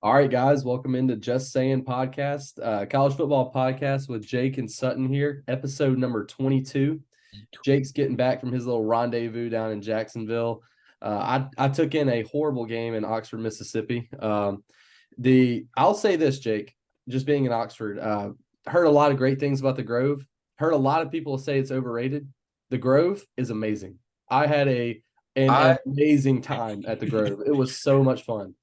All right, guys, welcome into Just Sayin Podcast, college football podcast with Jake and Sutton here, episode number 22. Jake's getting back from his little rendezvous down in Jacksonville. I took in a horrible game in Oxford, Mississippi. I'll say this, Jake, just being in Oxford, heard a lot of great things about the Grove. Heard a lot of people say it's overrated. The Grove is amazing. I had an I amazing time at the Grove. It was so much fun.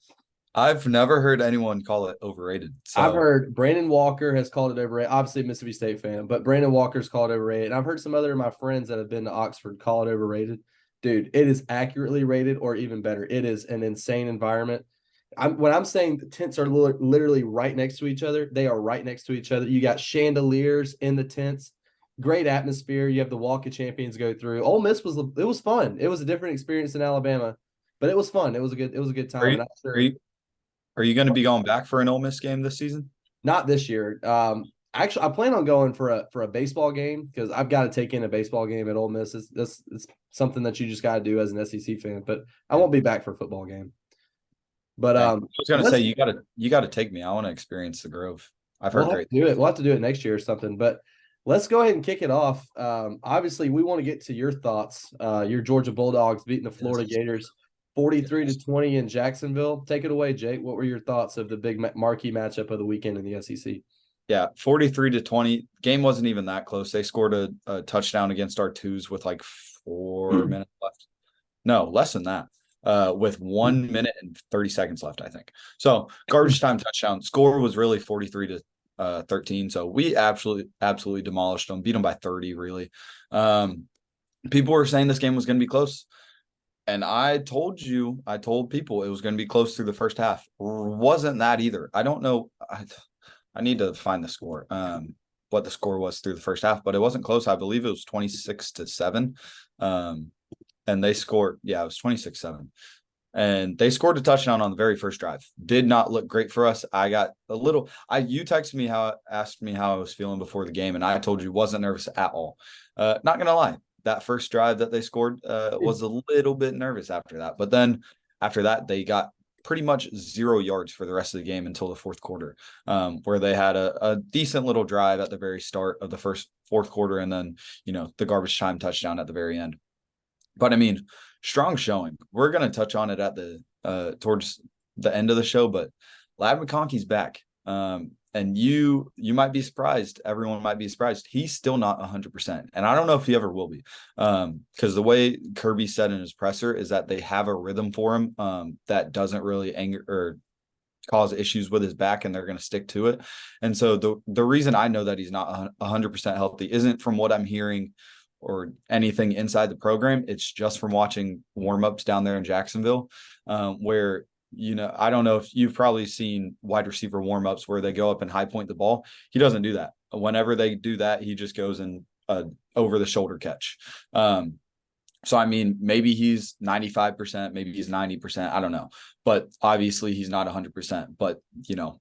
I've never heard anyone call it overrated. I've So heard Brandon Walker has called it overrated. Obviously, a Mississippi State fan, but Brandon Walker's called it overrated. And I've heard some other of my friends that have been to Oxford call it overrated. Dude, it is accurately rated or even better. It is an insane environment. When I'm saying the tents are literally right next to each other, they are right next to each other. You got chandeliers in the tents, great atmosphere. You have the Walk of Champions go through. Ole Miss was fun. It was a different experience in Alabama, but it was fun. It was a good are time. you And I'm are sure you are you going to be going back for an Ole Miss game this season? not this year. Actually, I plan on going for a baseball game because I've got to take in a baseball game at Ole Miss. It's something that you just got to do as an SEC fan. But I Yeah. won't be back for a football game. But Dang. I was going to say let's you got to take me. I want to experience the Grove. I've we'll heard have to great. do it. We'll have to do it next year or something. But let's go ahead and kick it off. Obviously, we want to get to your thoughts. Your Georgia Bulldogs beating the Florida Yes. Gators 43 to Yes. 20 in Jacksonville. Take it away, Jake. What were your thoughts of the big marquee matchup of the weekend in the SEC? Yeah, 43 to 20. Game wasn't even that close. They scored a touchdown against our twos with like 4 minutes left. No, less than that. With 1 minute and 30 seconds left, I think. So garbage time touchdown. Score was really 43 to 13. So we absolutely demolished them, beat them by 30, really. People were saying this game was going to be close. And I told people it was going to be close through the first half. Wasn't that either. I don't know. I need to find the score, what the score was through the first half, but it wasn't close. I believe it was 26-7. And they scored, yeah, it was 26-7. And they scored a touchdown on the very first drive. Did not look great for us. I got you texted me asked me how I was feeling before the game, and I told you wasn't nervous at all. Not gonna lie, that first drive that they scored was a little bit nervous after that. But then after that, they got pretty much 0 yards for the rest of the game until the fourth quarter, where they had a decent little drive at the very start of the fourth quarter, and then the garbage time touchdown at the very end. But I mean, strong showing. We're gonna touch on it at the towards the end of the show, but Lad McConkey's back. And you might be surprised. Everyone might be surprised. He's still not 100%, and I don't know if he ever will be. Because the way Kirby said in his presser is that they have a rhythm for him that doesn't really anger or cause issues with his back, and they're going to stick to it. And so the reason I know that he's not 100% healthy isn't from what I'm hearing or anything inside the program. It's just from watching warmups down there in Jacksonville, where I don't know if you've probably seen wide receiver warmups where they go up and high point the ball. He doesn't do that. Whenever they do that, he just goes in over the shoulder catch. So, I mean, maybe he's 95%, maybe he's 90%. I don't know. But obviously he's not 100%. But,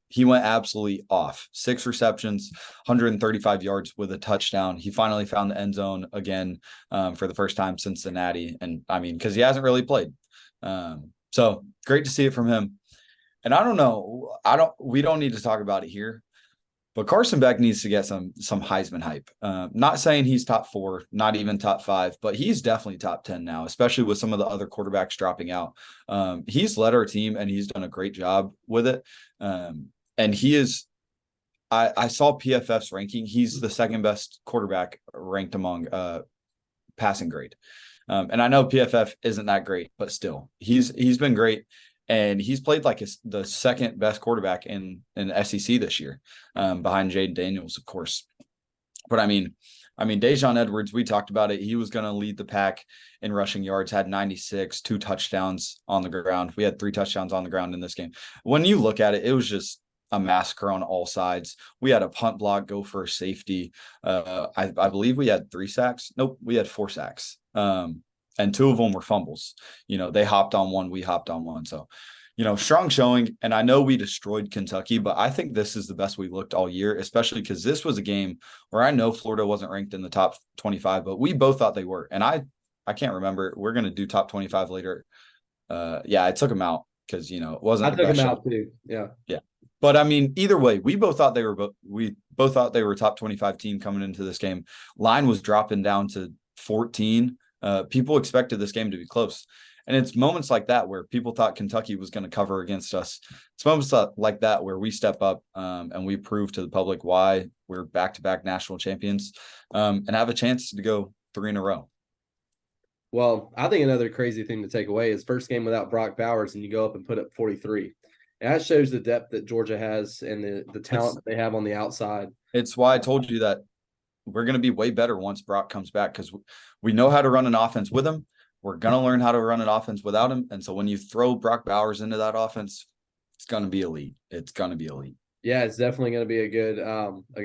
he went absolutely off. 6 receptions, 135 yards with a touchdown. He finally found the end zone again for the first time since Cincinnati. And, I mean, because he hasn't really played. So great to see it from him. And I don't know. We don't need to talk about it here. But Carson Beck needs to get some Heisman hype. Not saying he's top 4, not even top 5, but he's definitely top 10 now, especially with some of the other quarterbacks dropping out. He's led our team, and he's done a great job with it. And he is – I saw PFF's ranking. He's the second best quarterback ranked among passing grade. And I know PFF isn't that great, but still, he's been great. And he's played like the second best quarterback in SEC this year, behind Jaden Daniels, of course. But I mean, Dejon Edwards, we talked about it. He was going to lead the pack in rushing yards, had 96, 2 touchdowns on the ground. We had 3 touchdowns on the ground in this game. When you look at it, it was just a massacre on all sides. We had a punt block go for a safety. I believe we had 3 sacks. Nope, we had 4 sacks. And 2 of them were fumbles. They hopped on one, we hopped on one. So, strong showing. And I know we destroyed Kentucky, but I think this is the best we looked all year, especially because this was a game where I know Florida wasn't ranked in the top 25, but we both thought they were. And I can't remember. We're going to do top 25 later. Yeah, I took them out. because it I wasn't the took him best shot. out too. Yeah. Yeah. But I mean, either way, we both thought they were a top 25 team coming into this game. Line was dropping down to 14. People expected this game to be close. And it's moments like that where people thought Kentucky was going to cover against us. It's moments like that where we step up and we prove to the public why we're back-to-back national champions and have a chance to go 3 in a row. Well, I think another crazy thing to take away is first game without Brock Bowers and you go up and put up 43. And that shows the depth that Georgia has and the talent that they have on the outside. It's why I told you that we're going to be way better once Brock comes back because we know how to run an offense with him. We're going to learn how to run an offense without him. And so when you throw Brock Bowers into that offense, it's going to be elite. It's going to be elite. Yeah, it's definitely going to be a good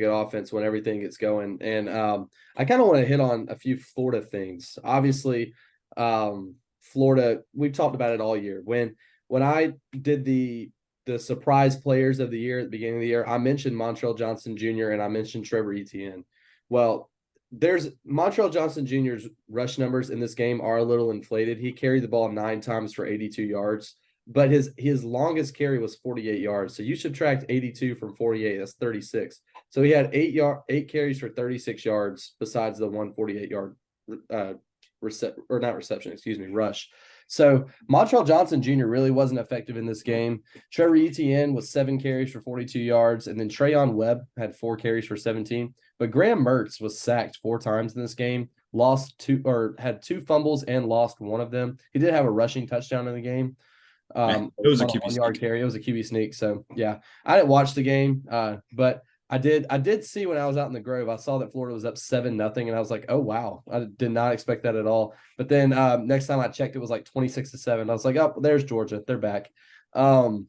offense when everything gets going. And I kind of want to hit on a few Florida things. Obviously, Florida, we've talked about it all year. When I did the surprise players of the year at the beginning of the year, I mentioned Montrell Johnson Jr. and I mentioned Trevor Etienne. Well, there's Montrell Johnson Jr.'s rush numbers in this game are a little inflated. He carried the ball 9 times for 82 yards, but his longest carry was 48 yards. So you subtract 82 from 48, that's 36. So he had 8 carries for 36 yards besides the 148-yard rush. So Montrell Johnson Jr. really wasn't effective in this game. Trevor Etienne was 7 carries for 42 yards, and then Trayon Webb had 4 carries for 17. But Graham Mertz was sacked 4 times in this game, had 2 fumbles and lost one of them. He did have a rushing touchdown in the game. It was a QB 1-yard carry. It was a QB sneak. So yeah, I didn't watch the game, but I did see when I was out in the Grove, I saw that Florida was up 7-0, and I was like, oh wow, I did not expect that at all. But then next time I checked, it was like 26-7. I was like, oh, there's Georgia, they're back. And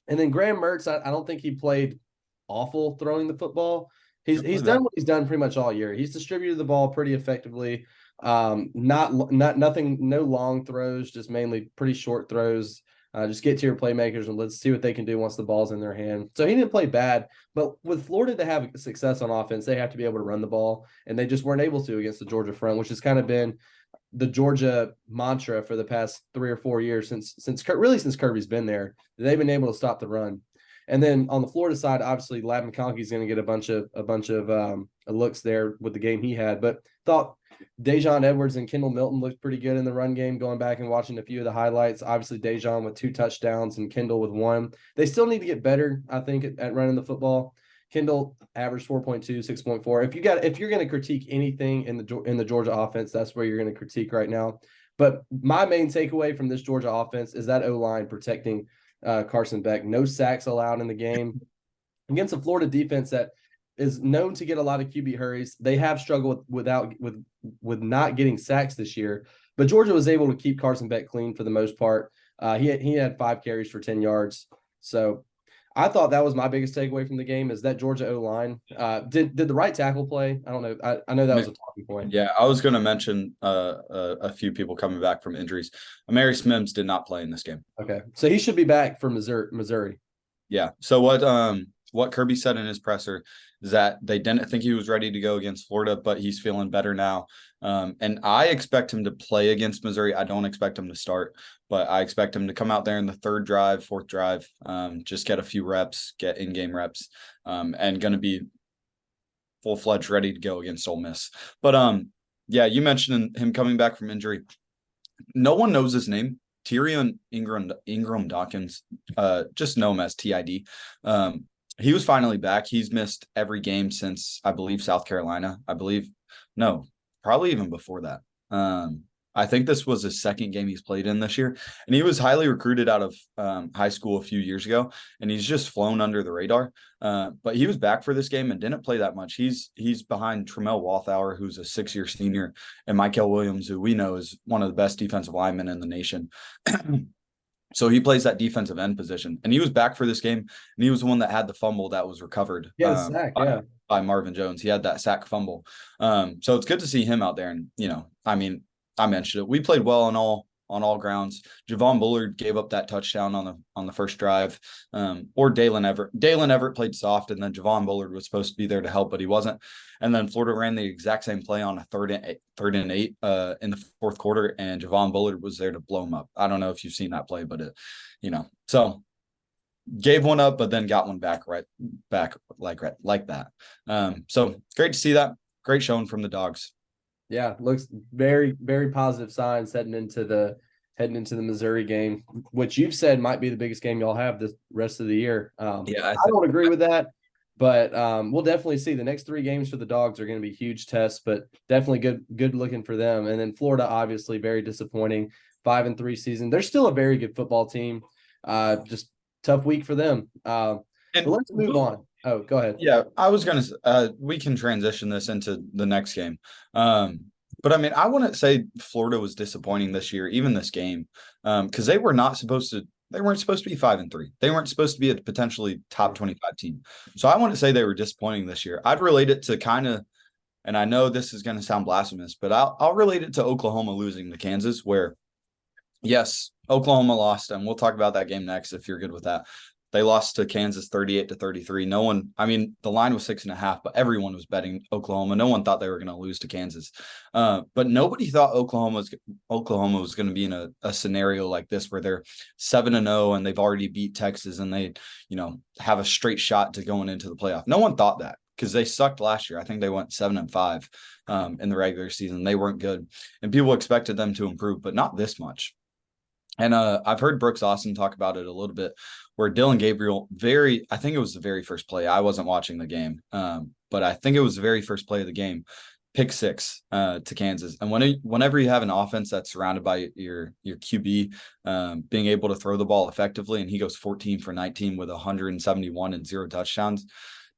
then Graham Mertz, I don't think he played awful throwing the football. He's done what he's done pretty much all year. He's distributed the ball pretty effectively. Nothing, no long throws, just mainly pretty short throws. Just get to your playmakers and let's see what they can do once the ball's in their hand. So he didn't play bad, but with Florida to have success on offense, they have to be able to run the ball, and they just weren't able to against the Georgia front, which has kind of been the Georgia mantra for the past 3 or 4 years since Kirby's been there. They've been able to stop the run. And then on the Florida side, obviously, Ladd McConkey's going to get a bunch of looks there with the game he had, but thought Dejon Edwards and Kendall Milton looked pretty good in the run game, going back and watching a few of the highlights. Obviously, Dejon with 2 touchdowns and Kendall with 1. They still need to get better, I think, at running the football. Kendall averaged 4.2, 6.4. If you're going to critique anything in the Georgia offense, that's where you're going to critique right now. But my main takeaway from this Georgia offense is that O-line protecting Carson Beck. No sacks allowed in the game against a Florida defense that is known to get a lot of QB hurries. They have struggled with not getting sacks this year, but Georgia was able to keep Carson Beck clean for the most part. He had 5 carries for 10 yards. So I thought that was my biggest takeaway from the game is that Georgia O-line. Did the right tackle play? I don't know. I know that was a talking point. Yeah, I was going to mention a few people coming back from injuries. Amarius Mims did not play in this game. Okay, so he should be back for Missouri. Yeah. So what Kirby said in his presser is that they didn't think he was ready to go against Florida, but he's feeling better now. And I expect him to play against Missouri. I don't expect him to start, but I expect him to come out there in the 3rd drive, 4th drive, just get a few reps, get in-game reps, and going to be full-fledged ready to go against Ole Miss. But yeah, you mentioned him coming back from injury. No one knows his name. Tyrion Ingram Dawkins, just know him as TID. He was finally back. He's missed every game since, I believe, South Carolina. Probably even before that. I think this was his 2nd game he's played in this year. And he was highly recruited out of high school a few years ago, and he's just flown under the radar. But he was back for this game and didn't play that much. He's behind Tramel Walthour, who's a 6-year senior, and Michael Williams, who we know is one of the best defensive linemen in the nation. So he plays that defensive end position, and he was back for this game, and he was the one that had the fumble that was recovered by Marvin Jones. He had that sack fumble. So it's good to see him out there. And, I mentioned it. We played well on on all grounds. Javon Bullard gave up that touchdown on the first drive. Or Dalen Everett. Dalen Everett played soft, and then Javon Bullard was supposed to be there to help, but he wasn't. And then Florida ran the exact same play on a third and eight in the fourth quarter, and Javon Bullard was there to blow him up. I don't know if you've seen that play, but so gave one up, but then got one back like that. So great to see that. Great showing from the Dogs. Yeah, looks very, very positive signs heading into the Missouri game, which you've said might be the biggest game y'all have the rest of the year. I don't agree with that, but we'll definitely see. The next 3 games for the Dogs are going to be huge tests, but definitely good looking for them. And then Florida, obviously, very disappointing, 5-3 season. They're still a very good football team. Just tough week for them. But let's move on. Oh, go ahead. Yeah, I was going to we can transition this into the next game. But I mean, I wouldn't say Florida was disappointing this year, even this game, because they weren't supposed to be 5-3. They weren't supposed to be a potentially top 25 team. So I wouldn't say they were disappointing this year. I'd relate it to kind of, and I know this is going to sound blasphemous, but I'll relate it to Oklahoma losing to Kansas, where yes, Oklahoma lost, and we'll talk about that game next if you're good with that. They lost to Kansas 38-33. No one, I mean, the line was 6.5, but everyone was betting Oklahoma. No one thought they were going to lose to Kansas. But nobody thought Oklahoma was going to be in a scenario like this where they're 7-0 and they've already beat Texas and they, have a straight shot to going into the playoff. No one thought that because they sucked last year. I think they went 7-5 in the regular season. They weren't good, and people expected them to improve, but not this much. And I've heard Brooks Austin talk about it a little bit, where Dylan Gabriel I think it was the very first play. I wasn't watching the game, but I think it was the very first play of the game, pick 6 to Kansas. And whenever you have an offense that's surrounded by your QB being able to throw the ball effectively, and he goes 14 for 19 with 171 and 0 touchdowns,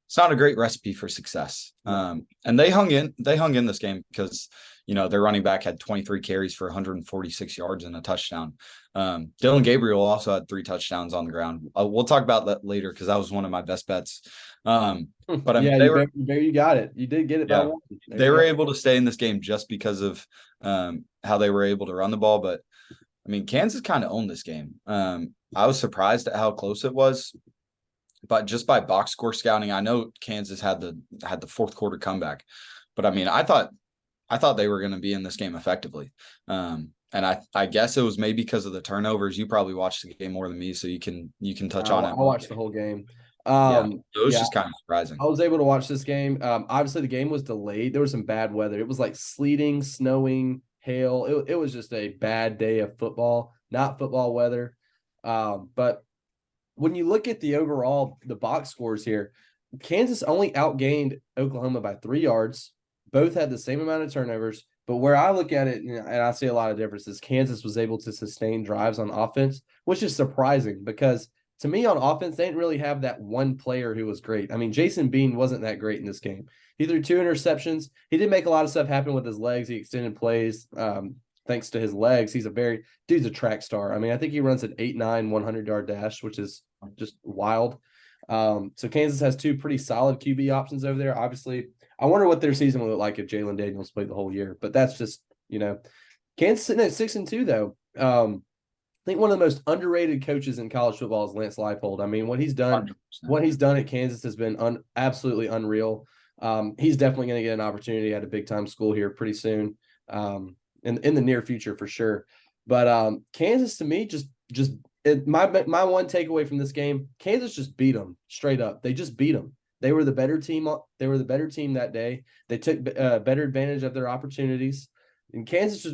it's not a great recipe for success. And they hung in this game because their running back had 23 carries for 146 yards and a touchdown. Dylan Gabriel also had 3 touchdowns on the ground. We'll talk about that later because that was one of my best bets. But I mean, you got it. You did get it. Yeah, they were able to stay in this game just because of how they were able to run the ball. But I mean, Kansas kind of owned this game. I was surprised at how close it was. But just by box score scouting, I know Kansas had the fourth quarter comeback. But I mean, I thought they were going to be in this game effectively. And I guess it was maybe because of the turnovers. You probably watched the game more than me, so you can touch on it. I watched the whole game. It was just kind of surprising. I was able to watch this game. Obviously, the game was delayed. There was some bad weather. It was like sleeting, snowing, hail. It was just a bad day of football, not football weather. But when you look at the box scores here, Kansas only outgained Oklahoma by 3 yards. Both had the same amount of turnovers. But where I look at it, and I see a lot of differences, Kansas was able to sustain drives on offense, which is surprising because to me on offense, they didn't really have that one player who was great. I mean, Jason Bean wasn't that great in this game. He threw 2 interceptions. He did make a lot of stuff happen with his legs. He extended plays thanks to his legs. Dude's a track star. I mean, I think he runs an 8'9", 100-yard dash, which is just wild. So Kansas has 2 pretty solid QB options over there. Obviously, I wonder what their season will look like if Jalen Daniels played the whole year. But that's just, Kansas sitting at 6-2 though. I think one of the most underrated coaches in college football is Lance Leipold. I mean, what he's done at Kansas has been absolutely unreal. He's definitely going to get an opportunity at a big time school here pretty soon, in the near future for sure. But Kansas to me my one takeaway from this game, Kansas just beat them straight up. They just beat them. They were the better team. They were the better team that day. They took better advantage of their opportunities. And Kansas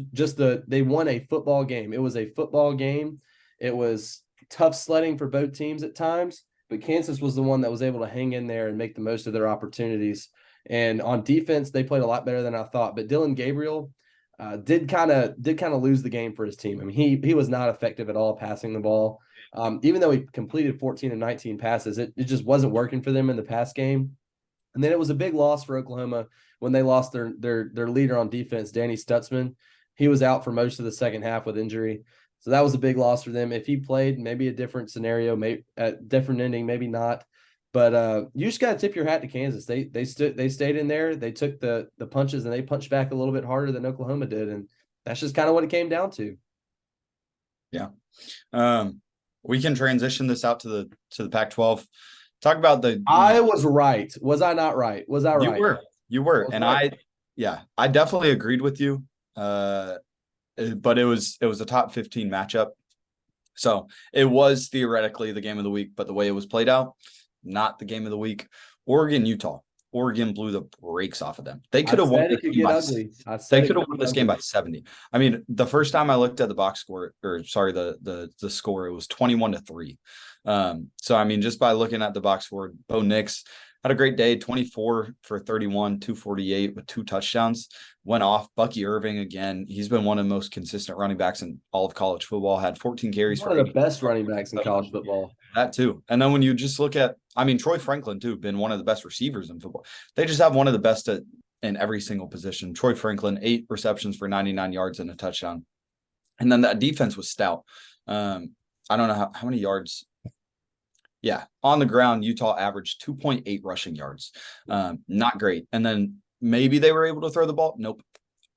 they won a football game. It was a football game. It was tough sledding for both teams at times, but Kansas was the one that was able to hang in there and make the most of their opportunities. And on defense, they played a lot better than I thought. But Dylan Gabriel did kind of lose the game for his team. I mean, he was not effective at all passing the ball. Even though he completed 14 of 19 passes, it just wasn't working for them in the pass game. And then it was a big loss for Oklahoma when they lost their leader on defense, Danny Stutzman. He was out for most of the second half with injury. So that was a big loss for them. If he played, maybe a different scenario, maybe a different ending, maybe not. But you just got to tip your hat to Kansas. They stayed in there. They took the punches and they punched back a little bit harder than Oklahoma did. And that's just kind of what it came down to. Yeah. We can transition this out to the Pac-12. Talk about I was right. Was I not right? Was I you right? were you were, Was and right. I definitely agreed with you. But it was a top 15 matchup. So it was theoretically the game of the week, but the way it was played out, not the game of the week. Oregon, Utah. Oregon blew the brakes off of them. They I could have won said this it could game get by ugly. I they said it could could have won get this game ugly. by 70. I mean, the first time I looked at the box score, or sorry, the score, it was 21-3. So I mean, just by looking at the box score, Bo Nix had a great day, 24 for 31, 248 with 2 touchdowns. Went off. Bucky Irving again. He's been one of the most consistent running backs in all of college football. Had 14 carries One for of the 80. best running backs in college football. That too. And then when you just look at, I mean, Troy Franklin too, been one of the best receivers in football. They just have one of the best in every single position. Troy Franklin, 8 receptions for 99 yards and a touchdown. And then that defense was stout. I don't know how many yards. Yeah, on the ground, Utah averaged 2.8 rushing yards. Not great. And then maybe they were able to throw the ball. Nope.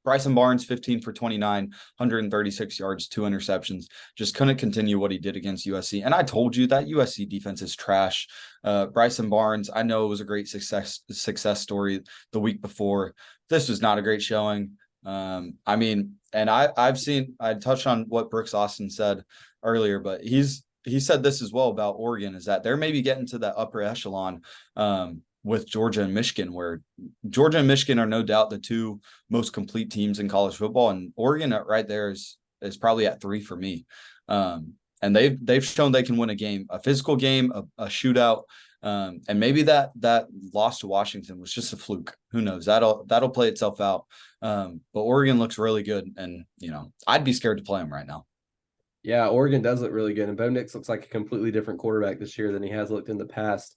Bryson Barnes, 15 for 29, 136 yards, 2 interceptions. Just couldn't continue what he did against USC. And I told you that USC defense is trash. Bryson Barnes, I know it was a great success story the week before. This was not a great showing. I mean, and I touched on what Brooks Austin said earlier, but he said this as well about Oregon, is that they're maybe getting to that upper echelon with Georgia and Michigan, where Georgia and Michigan are no doubt the 2 most complete teams in college football, and Oregon right there is probably at 3 for me. And they've shown they can win a game, a physical game, a shootout, and maybe that loss to Washington was just a fluke. Who knows? That'll play itself out. But Oregon looks really good, and I'd be scared to play them right now. Yeah, Oregon does look really good, and Bo Nix looks like a completely different quarterback this year than he has looked in the past.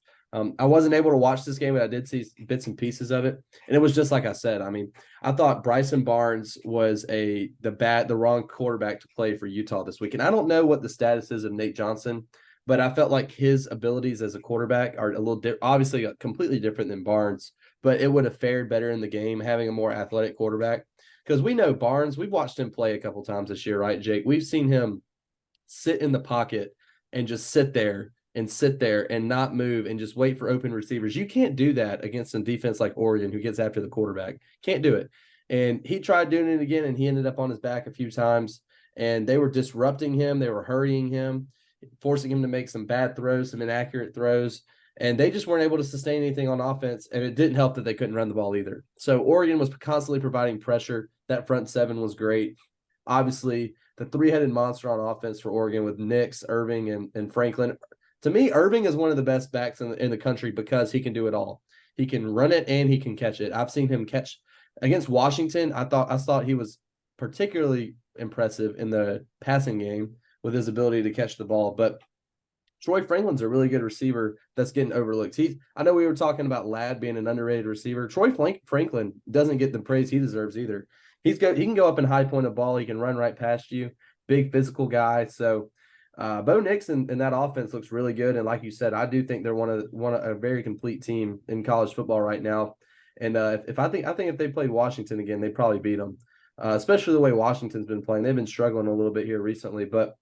I wasn't able to watch this game, but I did see bits and pieces of it, and it was just like I said. I mean, I thought Bryson Barnes was the wrong quarterback to play for Utah this week, and I don't know what the status is of Nate Johnson, but I felt like his abilities as a quarterback are a little obviously completely different than Barnes, but it would have fared better in the game having a more athletic quarterback, because we know Barnes. We've watched him play a couple times this year, right, Jake? We've seen him sit in the pocket and just sit there and not move and just wait for open receivers. You can't do that against a defense like Oregon who gets after the quarterback. Can't do it. And he tried doing it again, and he ended up on his back a few times, and they were disrupting him. They were hurrying him, forcing him to make some bad throws, some inaccurate throws, and they just weren't able to sustain anything on offense, and it didn't help that they couldn't run the ball either. So Oregon was constantly providing pressure. That front seven was great. Obviously, the 3-headed monster on offense for Oregon with Nix, Irving, and Franklin. To me, Irving is one of the best backs in the country because he can do it all. He can run it and he can catch it. I've seen him catch against Washington. I thought he was particularly impressive in the passing game with his ability to catch the ball. But Troy Franklin's a really good receiver that's getting overlooked. I know we were talking about Ladd being an underrated receiver. Troy Franklin doesn't get the praise he deserves either. He can go up and high point a ball. He can run right past you. Big physical guy. So Bo Nix and that offense looks really good. And like you said, I do think they're one of a very complete team in college football right now. And if I think if they played Washington again, they'd probably beat them. Especially the way Washington's been playing. They've been struggling a little bit here recently, but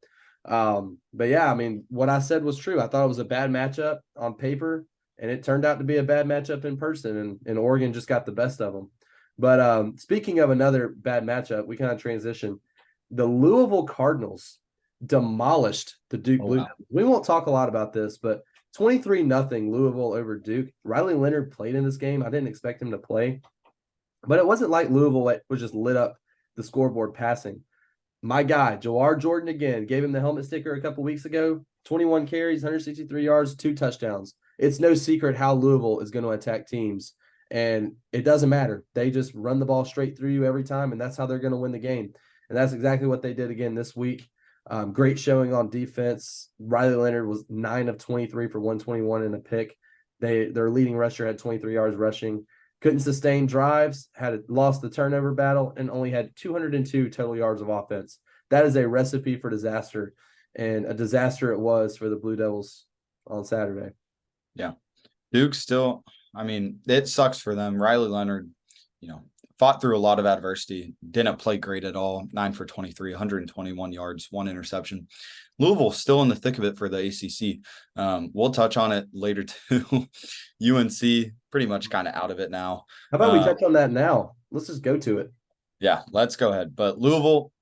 yeah, I mean, what I said was true. I thought it was a bad matchup on paper, and it turned out to be a bad matchup in person, and Oregon just got the best of them. But speaking of another bad matchup, we kind of transition. The Louisville Cardinals demolished the Duke Blue Devils. We won't talk a lot about this, but 23-0 Louisville over Duke. Riley Leonard played in this game. I didn't expect him to play, but it wasn't like Louisville was just lit up the scoreboard passing. My guy, Jawar Jordan again, gave him the helmet sticker a couple weeks ago. 21 carries, 163 yards, 2 touchdowns. It's no secret how Louisville is going to attack teams, and it doesn't matter. They just run the ball straight through you every time, and that's how they're going to win the game. And that's exactly what they did again this week. Great showing on defense. Riley Leonard was 9 of 23 for 121 and a pick. Their leading rusher had 23 yards rushing. Couldn't sustain drives, had lost the turnover battle, and only had 202 total yards of offense. That is a recipe for disaster, and a disaster it was for the Blue Devils on Saturday. Yeah. Duke still, I mean, it sucks for them. Riley Leonard, fought through a lot of adversity, didn't play great at all. 9 for 23, 121 yards, 1 interception. Louisville still in the thick of it for the ACC. We'll touch on it later too. UNC pretty much kind of out of it now. How about we touch on that now? Let's just go to it. Yeah, let's go ahead. But Louisville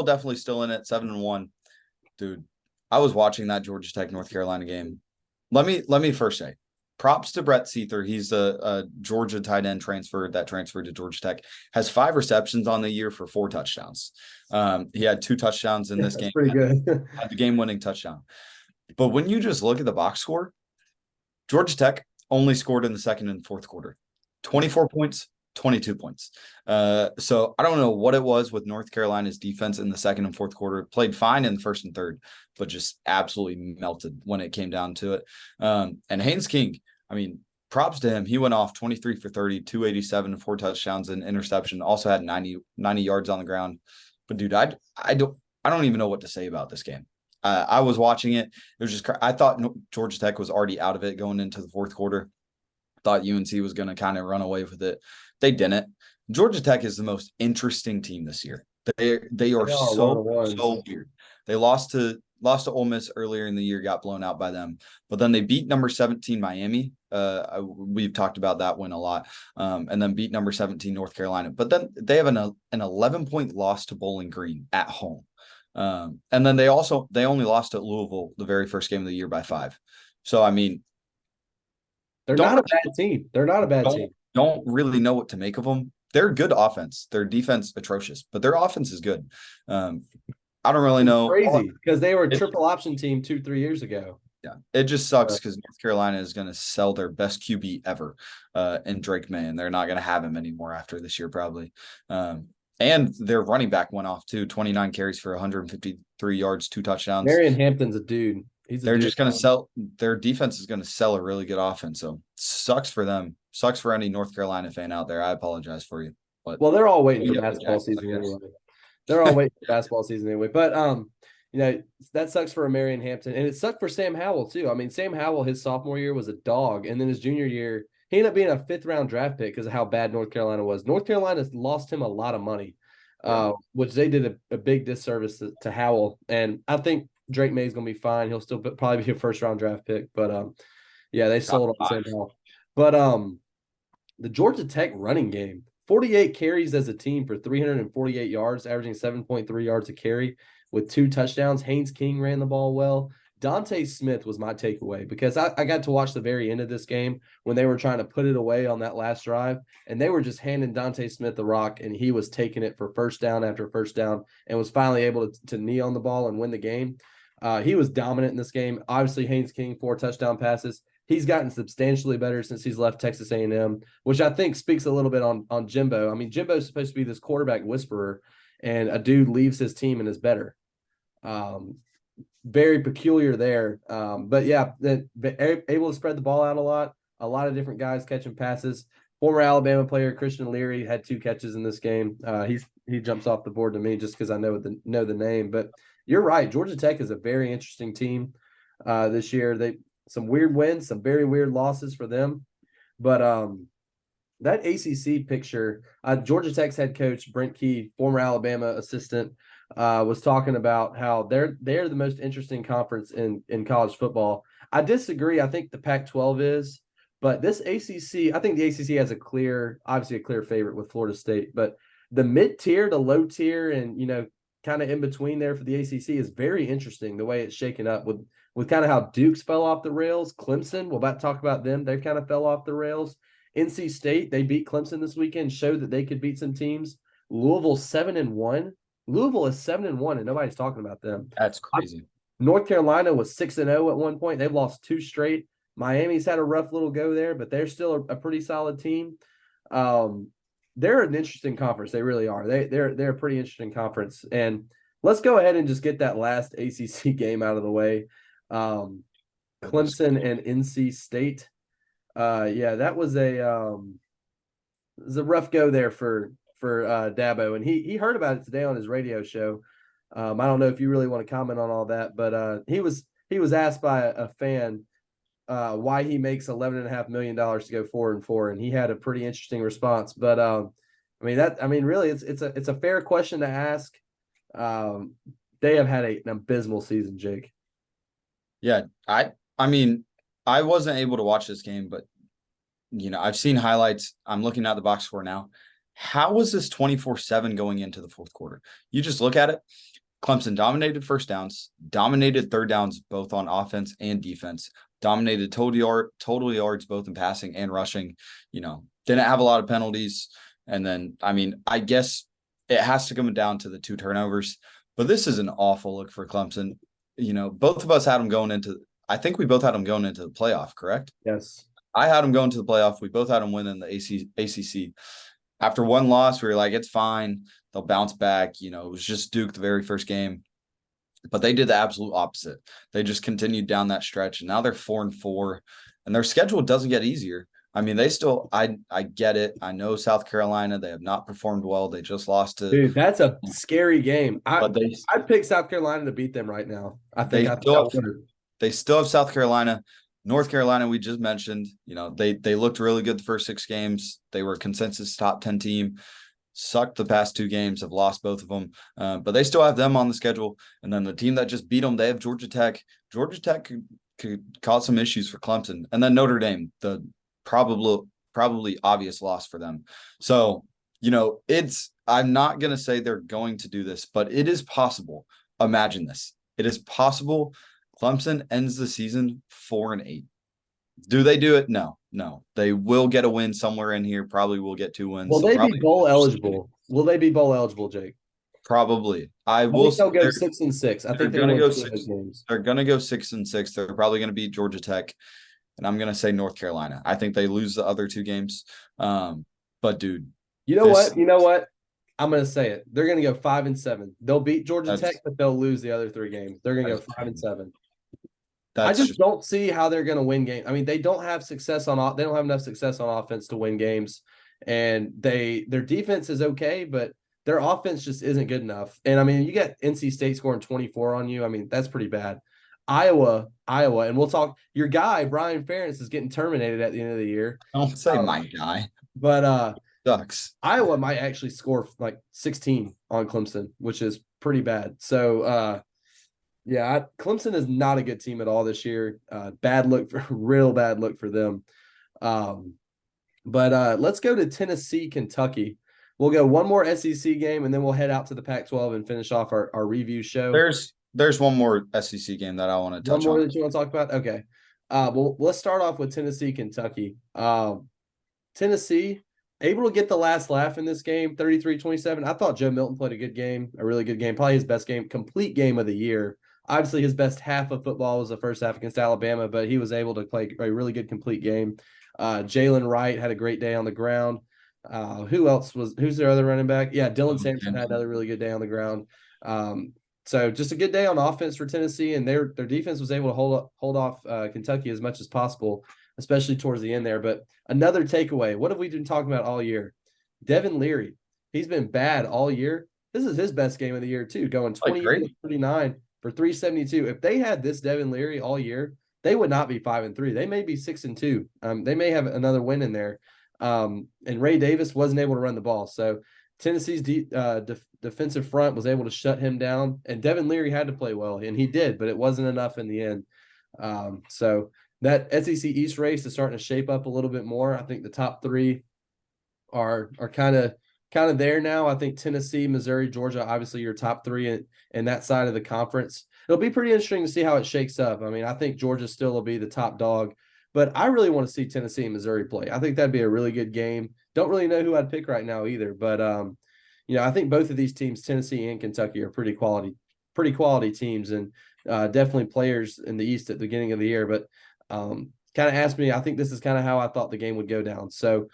definitely still in it, 7-1. Dude, I was watching that Georgia Tech North Carolina game. Let me first say, props to Brett Seether. He's a Georgia tight end transferred to Georgia Tech. Has 5 receptions on the year for 4 touchdowns. He had 2 touchdowns in this game. Pretty good. Had the game-winning touchdown. But when you just look at the box score, Georgia Tech only scored in the second and fourth quarter. 24 points, 22 points. So I don't know what it was with North Carolina's defense in the second and fourth quarter. Played fine in the first and third, but just absolutely melted when it came down to it. And Haynes King, I mean, props to him. He went off 23 for 30, 287, 4 touchdowns and interception. Also had 90 yards on the ground. But dude, I don't even know what to say about this game. I was watching it. It was just, I thought Georgia Tech was already out of it going into the fourth quarter. Thought UNC was going to kind of run away with it. They didn't. Georgia Tech is the most interesting team this year. They are so weird. They lost to Ole Miss earlier in the year, got blown out by them, but then they beat number 17 Miami. We've talked about that win a lot, and then beat number 17 North Carolina. But then they have an 11-point loss to Bowling Green at home, and then they only lost at Louisville the very first game of the year by 5. So I mean, they're not a bad team. They're not a bad team. Don't really know what to make of them. They're good offense. Their defense atrocious, but their offense is good. I don't really know. Crazy because they were a triple option team 2-3 years ago. Yeah, it just sucks because North Carolina is going to sell their best QB ever in Drake May, and they're not going to have him anymore after this year probably. And their running back went off too, 29 carries for 153 yards, 2 touchdowns. Marion Hampton's a dude. They're just going to sell. Their defense is going to sell a really good offense. So sucks for them. Sucks for any North Carolina fan out there. I apologize for you. But well, they're all waiting for basketball season anyway. They're all waiting for basketball season anyway. But that sucks for Marion Hampton, and it sucked for Sam Howell too. I mean, Sam Howell, his sophomore year was a dog, and then his junior year, he ended up being a 5th-round draft pick because of how bad North Carolina was. North Carolina lost him a lot of money, which they did a big disservice to Howell. And I think Drake May is going to be fine. He'll still probably be a 1st-round draft pick. But, they sold on Sam Howell. But the Georgia Tech running game, 48 carries as a team for 348 yards, averaging 7.3 yards a carry with 2 touchdowns. Haynes King ran the ball well. Dante Smith was my takeaway because I got to watch the very end of this game when they were trying to put it away on that last drive, and they were just handing Dante Smith the rock, and he was taking it for first down after first down and was finally able to knee on the ball and win the game. He was dominant in this game. Obviously, Haynes King, 4 touchdown passes. He's gotten substantially better since he's left Texas A&M, which I think speaks a little bit on Jimbo. I mean, Jimbo's supposed to be this quarterback whisperer, and a dude leaves his team and is better. Very peculiar there. But yeah, able to spread the ball out a lot of different guys catching passes. Former Alabama player Christian Leary had 2 catches in this game. He jumps off the board to me just because I know the name. But you're right, Georgia Tech is a very interesting team this year. Some weird wins, some very weird losses for them. But that ACC picture, Georgia Tech's head coach Brent Key, former Alabama assistant, was talking about how they're the most interesting conference in college football. I disagree. I think the Pac-12 is, but this ACC, I think the ACC has obviously a clear favorite with Florida State, but the mid-tier, the low tier, and kind of in between there for the ACC is very interesting the way it's shaken up with kind of how Duke's fell off the rails. Clemson, we'll about to talk about them. They've kind of fell off the rails. NC State, they beat Clemson this weekend, showed that they could beat some teams. Louisville 7-1. Louisville is 7-1, and nobody's talking about them. That's crazy. North Carolina was 6-0 at one point. They've lost 2 straight. Miami's had a rough little go there, but they're still a pretty solid team. They're an interesting conference. They really are. They're a pretty interesting conference. And let's go ahead and just get that last ACC game out of the way. Clemson and NC State. That was a rough go there for Dabo, and he heard about it today on his radio show. I don't know if you really want to comment on all that, but he was asked by a fan why he makes $11.5 million to go 4-4, and he had a pretty interesting response. But Really, it's a fair question to ask. Um, they have had an abysmal season, Jake. Yeah, I mean, I wasn't able to watch this game, but I've seen highlights. I'm looking at the box score now. How was this 24-7 going into the fourth quarter? You just look at it. Clemson dominated first downs, dominated third downs, both on offense and defense, dominated total yards, both in passing and rushing, didn't have a lot of penalties. And then, I guess it has to come down to the 2 turnovers, but this is an awful look for Clemson. Both of us had them going into, I think we both had them going into the playoff, correct? Yes. I had them going to the playoff. We both had them winning the ACC. After one loss, we were like, it's fine. They'll bounce back. It was just Duke the very first game. But they did the absolute opposite. They just continued down that stretch, and now they're 4-4, and their schedule doesn't get easier. They still, I get it. I know South Carolina, they have not performed well. They just lost to. Dude, that's a scary game. But I'd pick South Carolina to beat them right now. They still have South Carolina. North Carolina, we just mentioned, they looked really good the first 6 games. They were a consensus top 10 team. Sucked the past 2 games, have lost both of them. But they still have them on the schedule. And then the team that just beat them, they have Georgia Tech. Georgia Tech could cause some issues for Clemson. And then Notre Dame, the probably obvious loss for them. So, I'm not going to say they're going to do this, but it is possible. Imagine this. It is possible Clemson ends the season 4-8. Do they do it? No. They will get a win somewhere in here. Probably will get 2 wins. Will they be bowl eligible? Will they be bowl eligible, Jake? Probably. I will. They'll go 6-6. I think they're going to go 6. They're going to go 6-6. They're probably going to beat Georgia Tech, and I'm going to say North Carolina. I think they lose the other 2 games. But dude, you know what? I'm going to say it. They're going to go 5-7. They'll beat Georgia Tech, but they'll lose the other 3 games. They're going to go 5-7. I just don't see how they're going to win games. They don't have success on. They don't have enough success on offense to win games, and their defense is okay, but their offense just isn't good enough. And you got NC State scoring 24 on you. That's pretty bad. Iowa, and we'll talk. Your guy Brian Ferentz is getting terminated at the end of the year. Don't say my guy, but Ducks. Iowa might actually score like 16 on Clemson, which is pretty bad. So. Yeah, Clemson is not a good team at all this year. Real bad look for them. But let's go to Tennessee, Kentucky. We'll go one more SEC game, and then we'll head out to the Pac-12 and finish off our review show. There's one more SEC game that I want to touch on. One more that you want to talk about? Okay. Well, let's start off with Tennessee, Kentucky. Tennessee, able to get the last laugh in this game, 33-27. I thought Joe Milton played a good game, a really good game, probably his best game, complete game of the year. Obviously, his best half of football was the first half against Alabama, but he was able to play a really good complete game. Jalen Wright had a great day on the ground. Who's their other running back? Yeah, Dylan Sampson had another really good day on the ground. So just a good day on offense for Tennessee, and their defense was able to hold off Kentucky as much as possible, especially towards the end there. But another takeaway, what have we been talking about all year? Devin Leary, he's been bad all year. This is his best game of the year too, going 20-39 for 372. If they had this Devin Leary all year, they would not be 5-3. They may be 6-2. They may have another win in there. And Ray Davis wasn't able to run the ball. So Tennessee's defensive front was able to shut him down. And Devin Leary had to play well, and he did, but it wasn't enough in the end. So that SEC East race is starting to shape up a little bit more. I think the top 3 are kind of there now. I think Tennessee, Missouri, Georgia, obviously your top 3 in that side of the conference. It'll be pretty interesting to see how it shakes up. I think Georgia still will be the top dog, but I really want to see Tennessee and Missouri play. I think that'd be a really good game. Don't really know who I'd pick right now either, but I think both of these teams, Tennessee and Kentucky, are pretty quality teams, and definitely players in the East at the beginning of the year. But kind of asked me, I think this is kind of how I thought the game would go down. So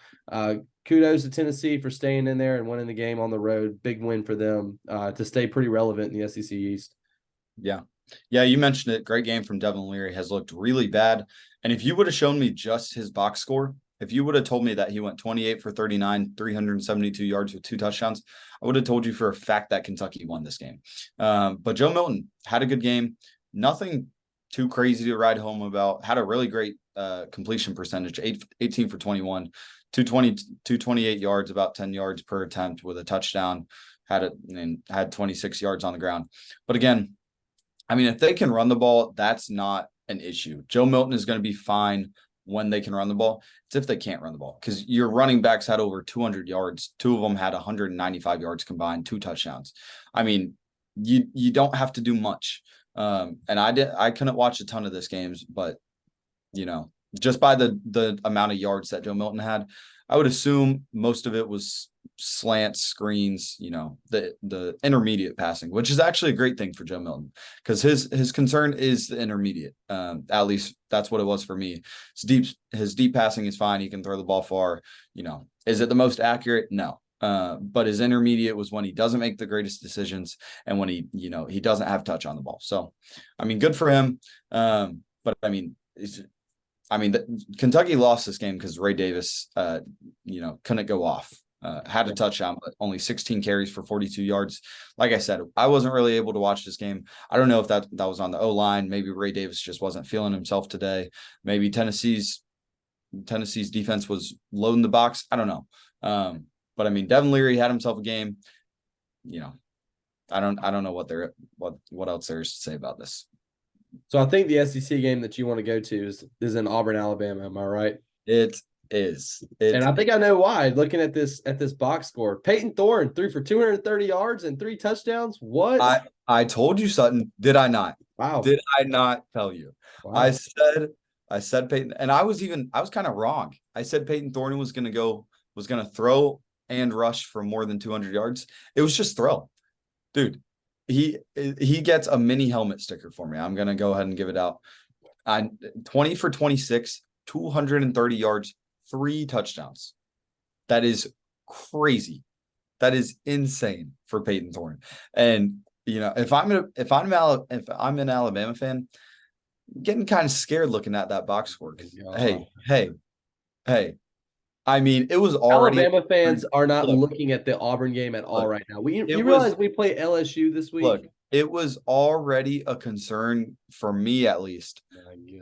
kudos to Tennessee for staying in there and winning the game on the road. Big win for them to stay pretty relevant in the SEC East. Yeah, you mentioned it. Great game from Devin Leary. Has looked really bad. And if you would have shown me just his box score, if you would have told me that he went 28 for 39, 372 yards with 2 touchdowns, I would have told you for a fact that Kentucky won this game. But Joe Milton had a good game. Nothing too crazy to ride home about. Had a really great completion percentage, 18 for 21, 228 yards, about 10 yards per attempt with a touchdown, had 26 yards on the ground. But again, I mean, if they can run the ball, that's not an issue. Joe Milton is going to be fine when they can run the ball. It's if they can't run the ball, because your running backs had over 200 yards. Two of them had 195 yards combined, 2 touchdowns. I mean, you don't have to do much. And I couldn't watch a ton of this games, but just by the amount of yards that Joe Milton had, I would assume most of it was slants, screens, the intermediate passing, which is actually a great thing for Joe Milton, because his concern is the intermediate. At least that's what it was for me. His deep passing is fine. He can throw the ball far. Is it the most accurate? No. But his intermediate was when he doesn't make the greatest decisions and when he doesn't have touch on the ball. So, I mean, good for him. But I mean, Kentucky lost this game because Ray Davis, couldn't go off. Had a touchdown, but only 16 carries for 42 yards. Like I said, I wasn't really able to watch this game. I don't know if that was on the O-line. Maybe Ray Davis just wasn't feeling himself today. Maybe Tennessee's defense was loading the box. I don't know. But I mean, Devin Leary had himself a game. I don't know what else there is to say about this. So I think the SEC game that you want to go to is in Auburn, Alabama. Am I right? It is. And I think I know why. Looking at this box score, Peyton Thorne threw for 230 yards and 3 touchdowns. What? I told you, Sutton. Did I not? Wow. Did I not tell you? Wow. I said Peyton, and I was kind of wrong. I said Peyton Thorne was going to throw and rush for more than 200 yards. It was just throw. Dude, he gets a mini helmet sticker for me. I'm going to go ahead and give it out. 20 for 26, 230 yards, 3 touchdowns. That is crazy. That is insane for Peyton Thorne. And if I'm an Alabama fan, I'm getting kind of scared looking at that box score. Hey. I mean, it was already Alabama fans are not looking at the Auburn game at all right now. You realize we play LSU this week? Look, it was already a concern for me, at least.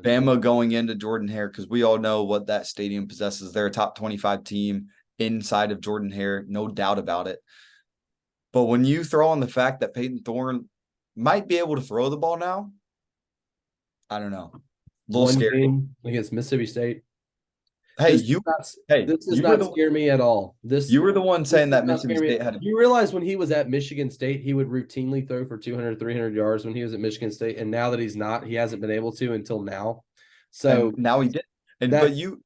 Bama going into Jordan-Hare, because we all know what that stadium possesses. They're a top 25 team inside of Jordan-Hare, no doubt about it. But when you throw on the fact that Peyton Thorne might be able to throw the ball now, I don't know. A little scary. Game against Mississippi State. This does not scare me at all. You were the one saying that Mississippi State had. You realize when he was at Michigan State, he would routinely throw for 200, 300 yards when he was at Michigan State, and now that he's not, he hasn't been able to until now. So and now he did. But he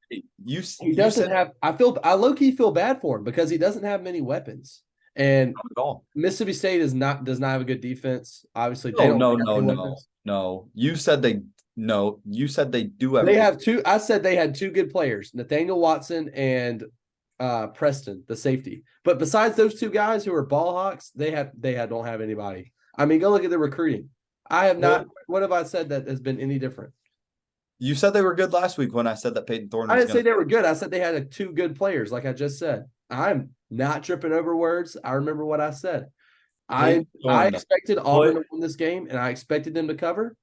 doesn't have. I low key feel bad for him because he doesn't have many weapons, and not at all. Mississippi State does not have a good defense. Obviously, no. You said they. No, you said they do have. They have 2. I said they had 2 good players, Nathaniel Watson and Preston, the safety. But besides those 2 guys who are ball hawks, they don't have anybody. I mean, go look at the recruiting. I have not. What have I said that has been any different? You said they were good last week when I said that Peyton Thorne. I didn't say they were good. I said they had 2 good players, like I just said. I'm not tripping over words. I remember what I said. I expected Auburn to win this game, and I expected them to cover.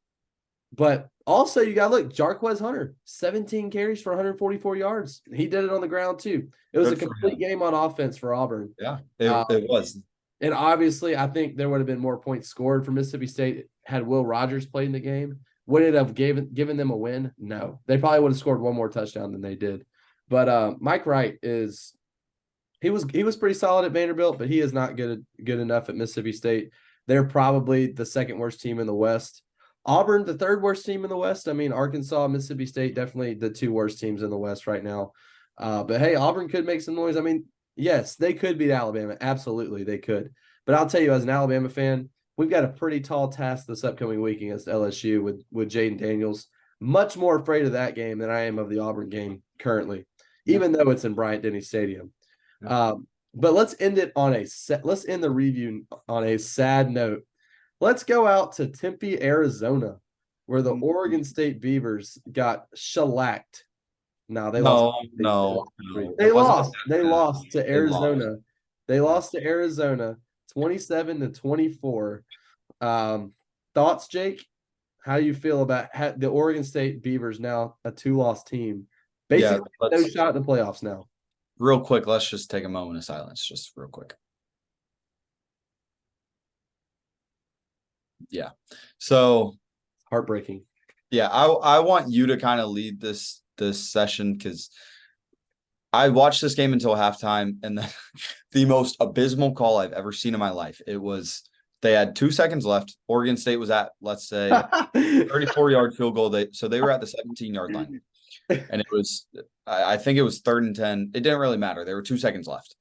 But also, you got to look, Jarquez Hunter, 17 carries for 144 yards. He did it on the ground, too. It was a complete game on offense for Auburn. Yeah, it was. And obviously, I think there would have been more points scored for Mississippi State had Will Rogers played in the game. Would it have given them a win? No. They probably would have scored one more touchdown than they did. But Mike Wright he was pretty solid at Vanderbilt, but he is not good enough at Mississippi State. They're probably the second worst team in the West. Auburn, the third worst team in the West. I mean, Arkansas, Mississippi State, definitely the 2 worst teams in the West right now. But, hey, Auburn could make some noise. I mean, yes, they could beat Alabama. Absolutely, they could. But I'll tell you, as an Alabama fan, we've got a pretty tall task this upcoming week against LSU with Jaden Daniels. Much more afraid of that game than I am of the Auburn game currently, even though it's in Bryant-Denny Stadium. But let's end the review on a sad note. Let's go out to Tempe, Arizona, where the Oregon State Beavers got shellacked. No, they lost. They lost to Arizona. They lost to Arizona 27-24. Thoughts, Jake? how do you feel about the Oregon State Beavers now a 2-loss team? Yeah, Basically, no shot in the playoffs now. Real quick, let's just take a moment of silence, just real quick. Yeah. So heartbreaking. Yeah, I want you to kind of lead this session because I watched this game until halftime, and the most abysmal call I've ever seen in my life. It was they had 2 seconds left. Oregon State was at, let's say, 34-yard field goal. So they were at the 17-yard line. And it was, I think it was 3rd and 10. It didn't really matter. There were 2 seconds left.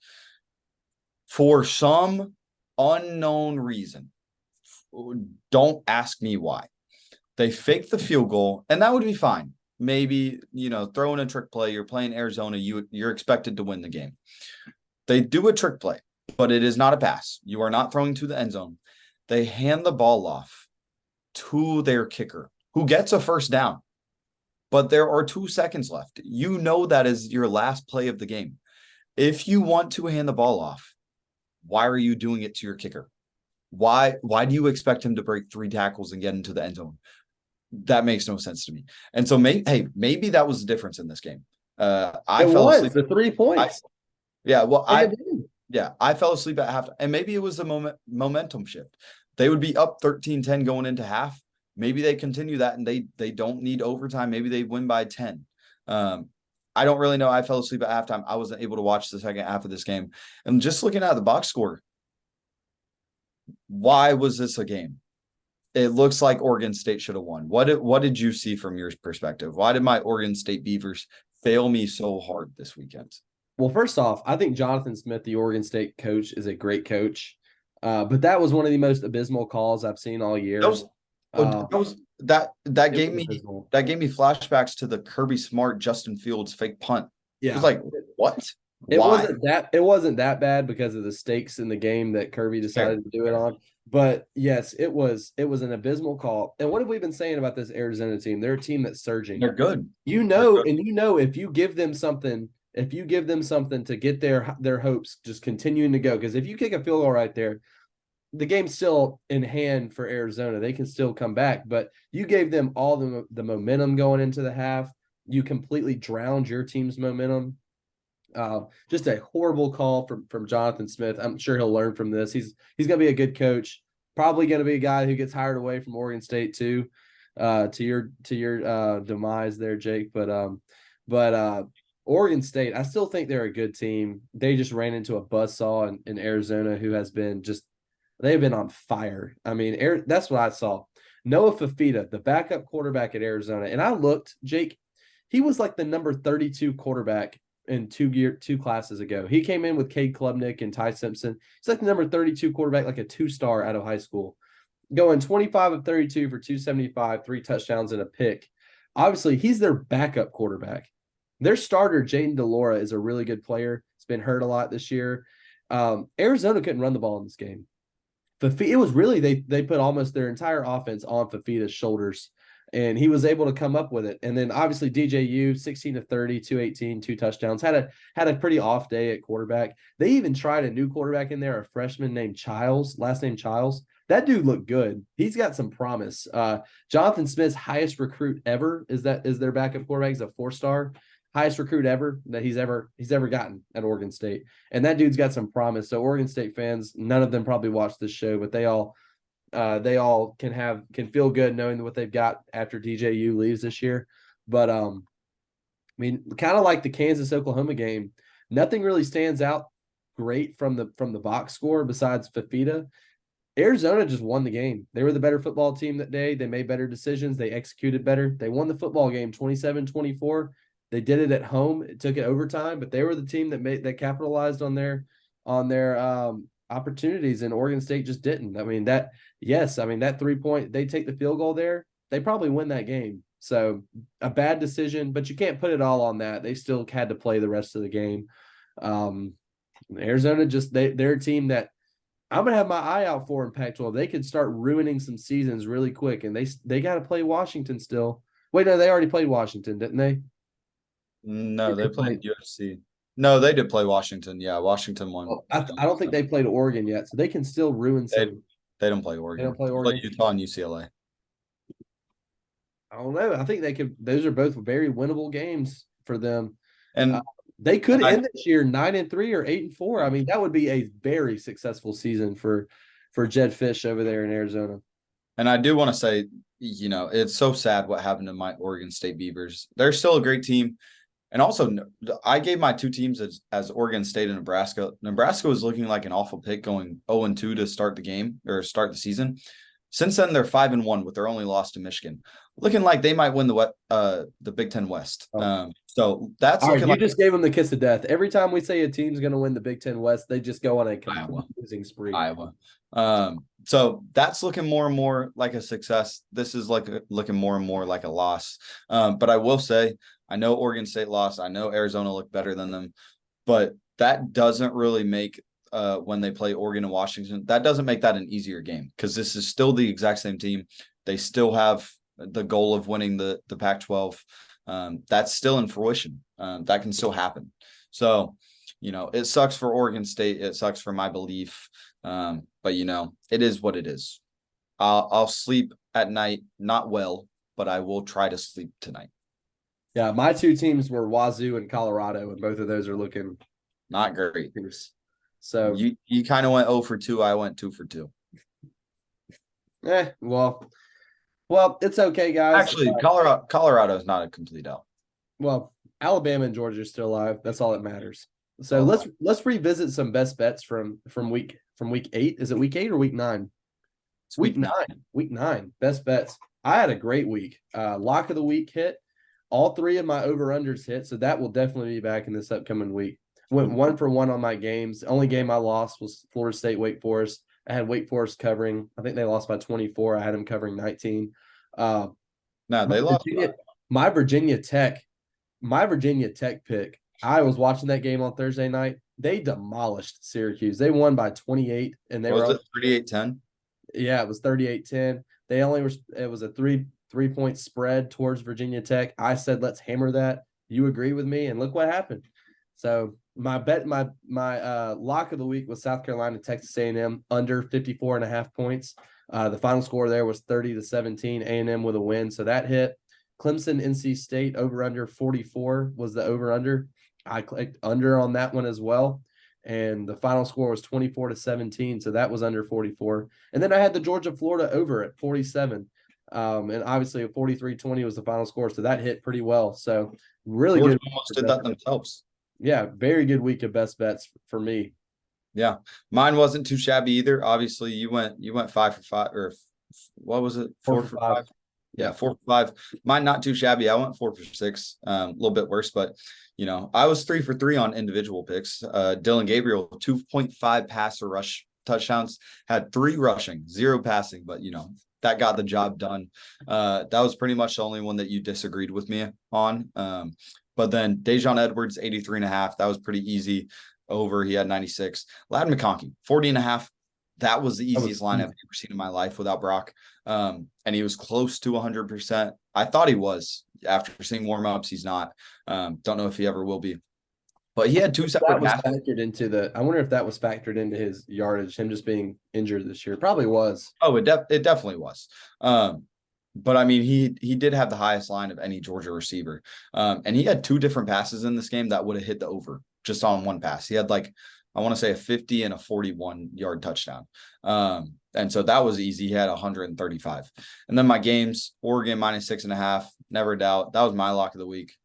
For some unknown reason, don't ask me why, they faked the field goal, and that would be fine. Maybe, throw in a trick play. You're playing Arizona. You're expected to win the game. They do a trick play, but it is not a pass. You are not throwing to the end zone. They hand the ball off to their kicker, who gets a first down. But there are 2 seconds left. You know that is your last play of the game. If you want to hand the ball off, why are you doing it to your kicker? Why do you expect him to break 3 tackles and get into the end zone? That makes no sense to me. And so maybe that was the difference in this game. I fell asleep. The 3 points. I fell asleep at half, and maybe it was a momentum shift. They would be up 13-10 going into half. Maybe they continue that and they don't need overtime. Maybe they win by 10. I don't really know. I fell asleep at halftime. I wasn't able to watch the second half of this game. And just looking at the box score, why was this a game? It looks like Oregon State should have won. What did you see from your perspective? Why did my Oregon State Beavers fail me so hard this weekend? Well, first off, I think Jonathan Smith, the Oregon State coach, is a great coach. But that was one of the most abysmal calls I've seen all year. That gave me flashbacks to the Kirby Smart Justin Fields fake punt. Yeah. It was like, what? It wasn't that bad because of the stakes in the game that Kirby decided to do it on. But yes, it was an abysmal call. And what have we been saying about this Arizona team? They're a team that's surging. They're good. If you give them something to get their hopes just continuing to go, because if you kick a field goal right there, the game's still in hand for Arizona. They can still come back, but you gave them all the momentum going into the half. You completely drowned your team's momentum. Just a horrible call from Jonathan Smith. I'm sure he'll learn from this. He's going to be a good coach. Probably going to be a guy who gets hired away from Oregon State too. To your demise there, Jake. But Oregon State, I still think they're a good team. They just ran into a buzzsaw in Arizona, who has been they've been on fire. I mean, that's what I saw. Noah Fafita, the backup quarterback at Arizona, and I looked, Jake. He was like the number 32 quarterback in 2 classes ago. He came in with Cade Klubnik and Ty Simpson. He's like the number 32 quarterback, like a 2-star out of high school, going 25 of 32 for 275, 3 touchdowns and a pick. Obviously, he's their backup quarterback. Their starter, Jaden DeLora, is a really good player. He's been hurt a lot this year. Arizona couldn't run the ball in this game. It was really they put almost their entire offense on Fafita's shoulders, and he was able to come up with it. And then obviously DJU, 16 of 30, 218, 2 touchdowns, had a pretty off day at quarterback. They even tried a new quarterback in there, a freshman named Childs, last name Childs. That dude looked good. He's got some promise. Jonathan Smith's highest recruit ever is their backup quarterback. He's a 4-star. Highest recruit ever that he's ever gotten at Oregon State. And that dude's got some promise. So Oregon State fans, none of them probably watch this show, but they all can feel good knowing what they've got after DJU leaves this year. But I mean, kind of like the Kansas-Oklahoma game, nothing really stands out great from the box score besides Fafita. Arizona just won the game. They were the better football team that day. They made better decisions. They executed better. They won the football game 27-24. They did it at home. It took it overtime, but they were the team that capitalized on their opportunities, and Oregon State just didn't. I mean, that 3-point, they take the field goal there, they probably win that game. So a bad decision, but you can't put it all on that. They still had to play the rest of the game. Arizona they're a team that I'm going to have my eye out for in Pac-12. They could start ruining some seasons really quick, and they got to play Washington still. Wait, no, they already played Washington, didn't they? No, they played UFC. No, they did play Washington. Yeah, Washington won. Well, I don't think they played Oregon yet, so they can still ruin some. They don't play Oregon. They don't play Oregon. They play Utah and UCLA. I don't know. I think they could. Those are both very winnable games for them. Uh, And they could I end this year 9-3 or 8-4. I mean, that would be a very successful season for Jed Fish over there in Arizona. And I do want to say, it's so sad what happened to my Oregon State Beavers. They're still a great team. And also, I gave my two teams as Oregon State and Nebraska. Nebraska was looking like an awful pick going 0-2 to start the game or start the season. Since then, they're 5-1 with their only loss to Michigan, looking like they might win the Big Ten West. So that's all right. looking You like just gave them the kiss of death. Every time we say a team's going to win the Big Ten West, they just go on a Iowa. losing spree. Iowa. So that's looking more and more like a success. This is looking more and more like a loss. But I will say, I know Oregon State lost. I know Arizona looked better than them, but that doesn't really make when they play Oregon and Washington, that doesn't make that an easier game because this is still the exact same team. They still have the goal of winning the Pac-12. That's still in fruition. That can still happen. So, it sucks for Oregon State. It sucks for my belief. But it is what it is. I'll sleep at night, not well, but I will try to sleep tonight. Yeah, my two teams were Wazoo and Colorado, and both of those are looking not great. So you kind of went 0 for 2. I went 2 for 2. Well, it's okay, guys. Actually, Colorado is not a complete L. Well, Alabama and Georgia are still alive. That's all that matters. So let's revisit some best bets from week 8. Is it week 8 or week 9? It's week 9. Week 9. Best bets. I had a great week. Lock of the week hit. All 3 of my over-unders hit, so that will definitely be back in this upcoming week. Went 1 for 1 on my games. The only game I lost was Florida State, Wake Forest. I had Wake Forest covering. I think they lost by 24. I had them covering 19. No, they lost. My Virginia Tech pick. I was watching that game on Thursday night. They demolished Syracuse. They won by 28, and they was it 38-10? Yeah, it was 38-10. It was a three-point spread towards Virginia Tech. I said, let's hammer that. You agree with me, and look what happened. So my lock of the week was South Carolina, Texas A&M under 54.5 points. The final score there was 30-17, A&M with a win. So that hit. Clemson, NC State over under 44 was the over under. I clicked under on that one as well. And the final score was 24-17. So that was under 44. And then I had the Georgia, Florida over at 47. And obviously a 43-20 was the final score. So that hit pretty well. So really Georgia good. Almost did that themselves. Yeah, very good week of best bets for me. Yeah, mine wasn't too shabby either. Obviously, you went 5 for 5, or what was it? 4 for 5. Yeah, 4 for 5. Mine not too shabby. I went 4 for 6. A little bit worse, but I was 3 for 3 on individual picks. Dylan Gabriel 2.5 passer rush touchdowns, had 3 rushing, 0 passing, but that got the job done. That was pretty much the only one that you disagreed with me on. But then Dejon Edwards, 83.5. That was pretty easy. Over, he had 96. Ladd McConkey, 40.5. That was the easiest line I've ever seen in my life without Brock. And he was close to 100%. I thought he was. After seeing warm-ups, he's not. Don't know if he ever will be. But he had 2 separate passes. I wonder if that was factored into his yardage, him just being injured this year. Probably was. Oh, it definitely was. But I mean, he did have the highest line of any Georgia receiver. And he had 2 different passes in this game that would have hit the over just on one pass. He had I want to say a 50 and a 41-yard touchdown. And so that was easy. He had 135. And then my games, Oregon -6.5, never doubt. That was my lock of the week.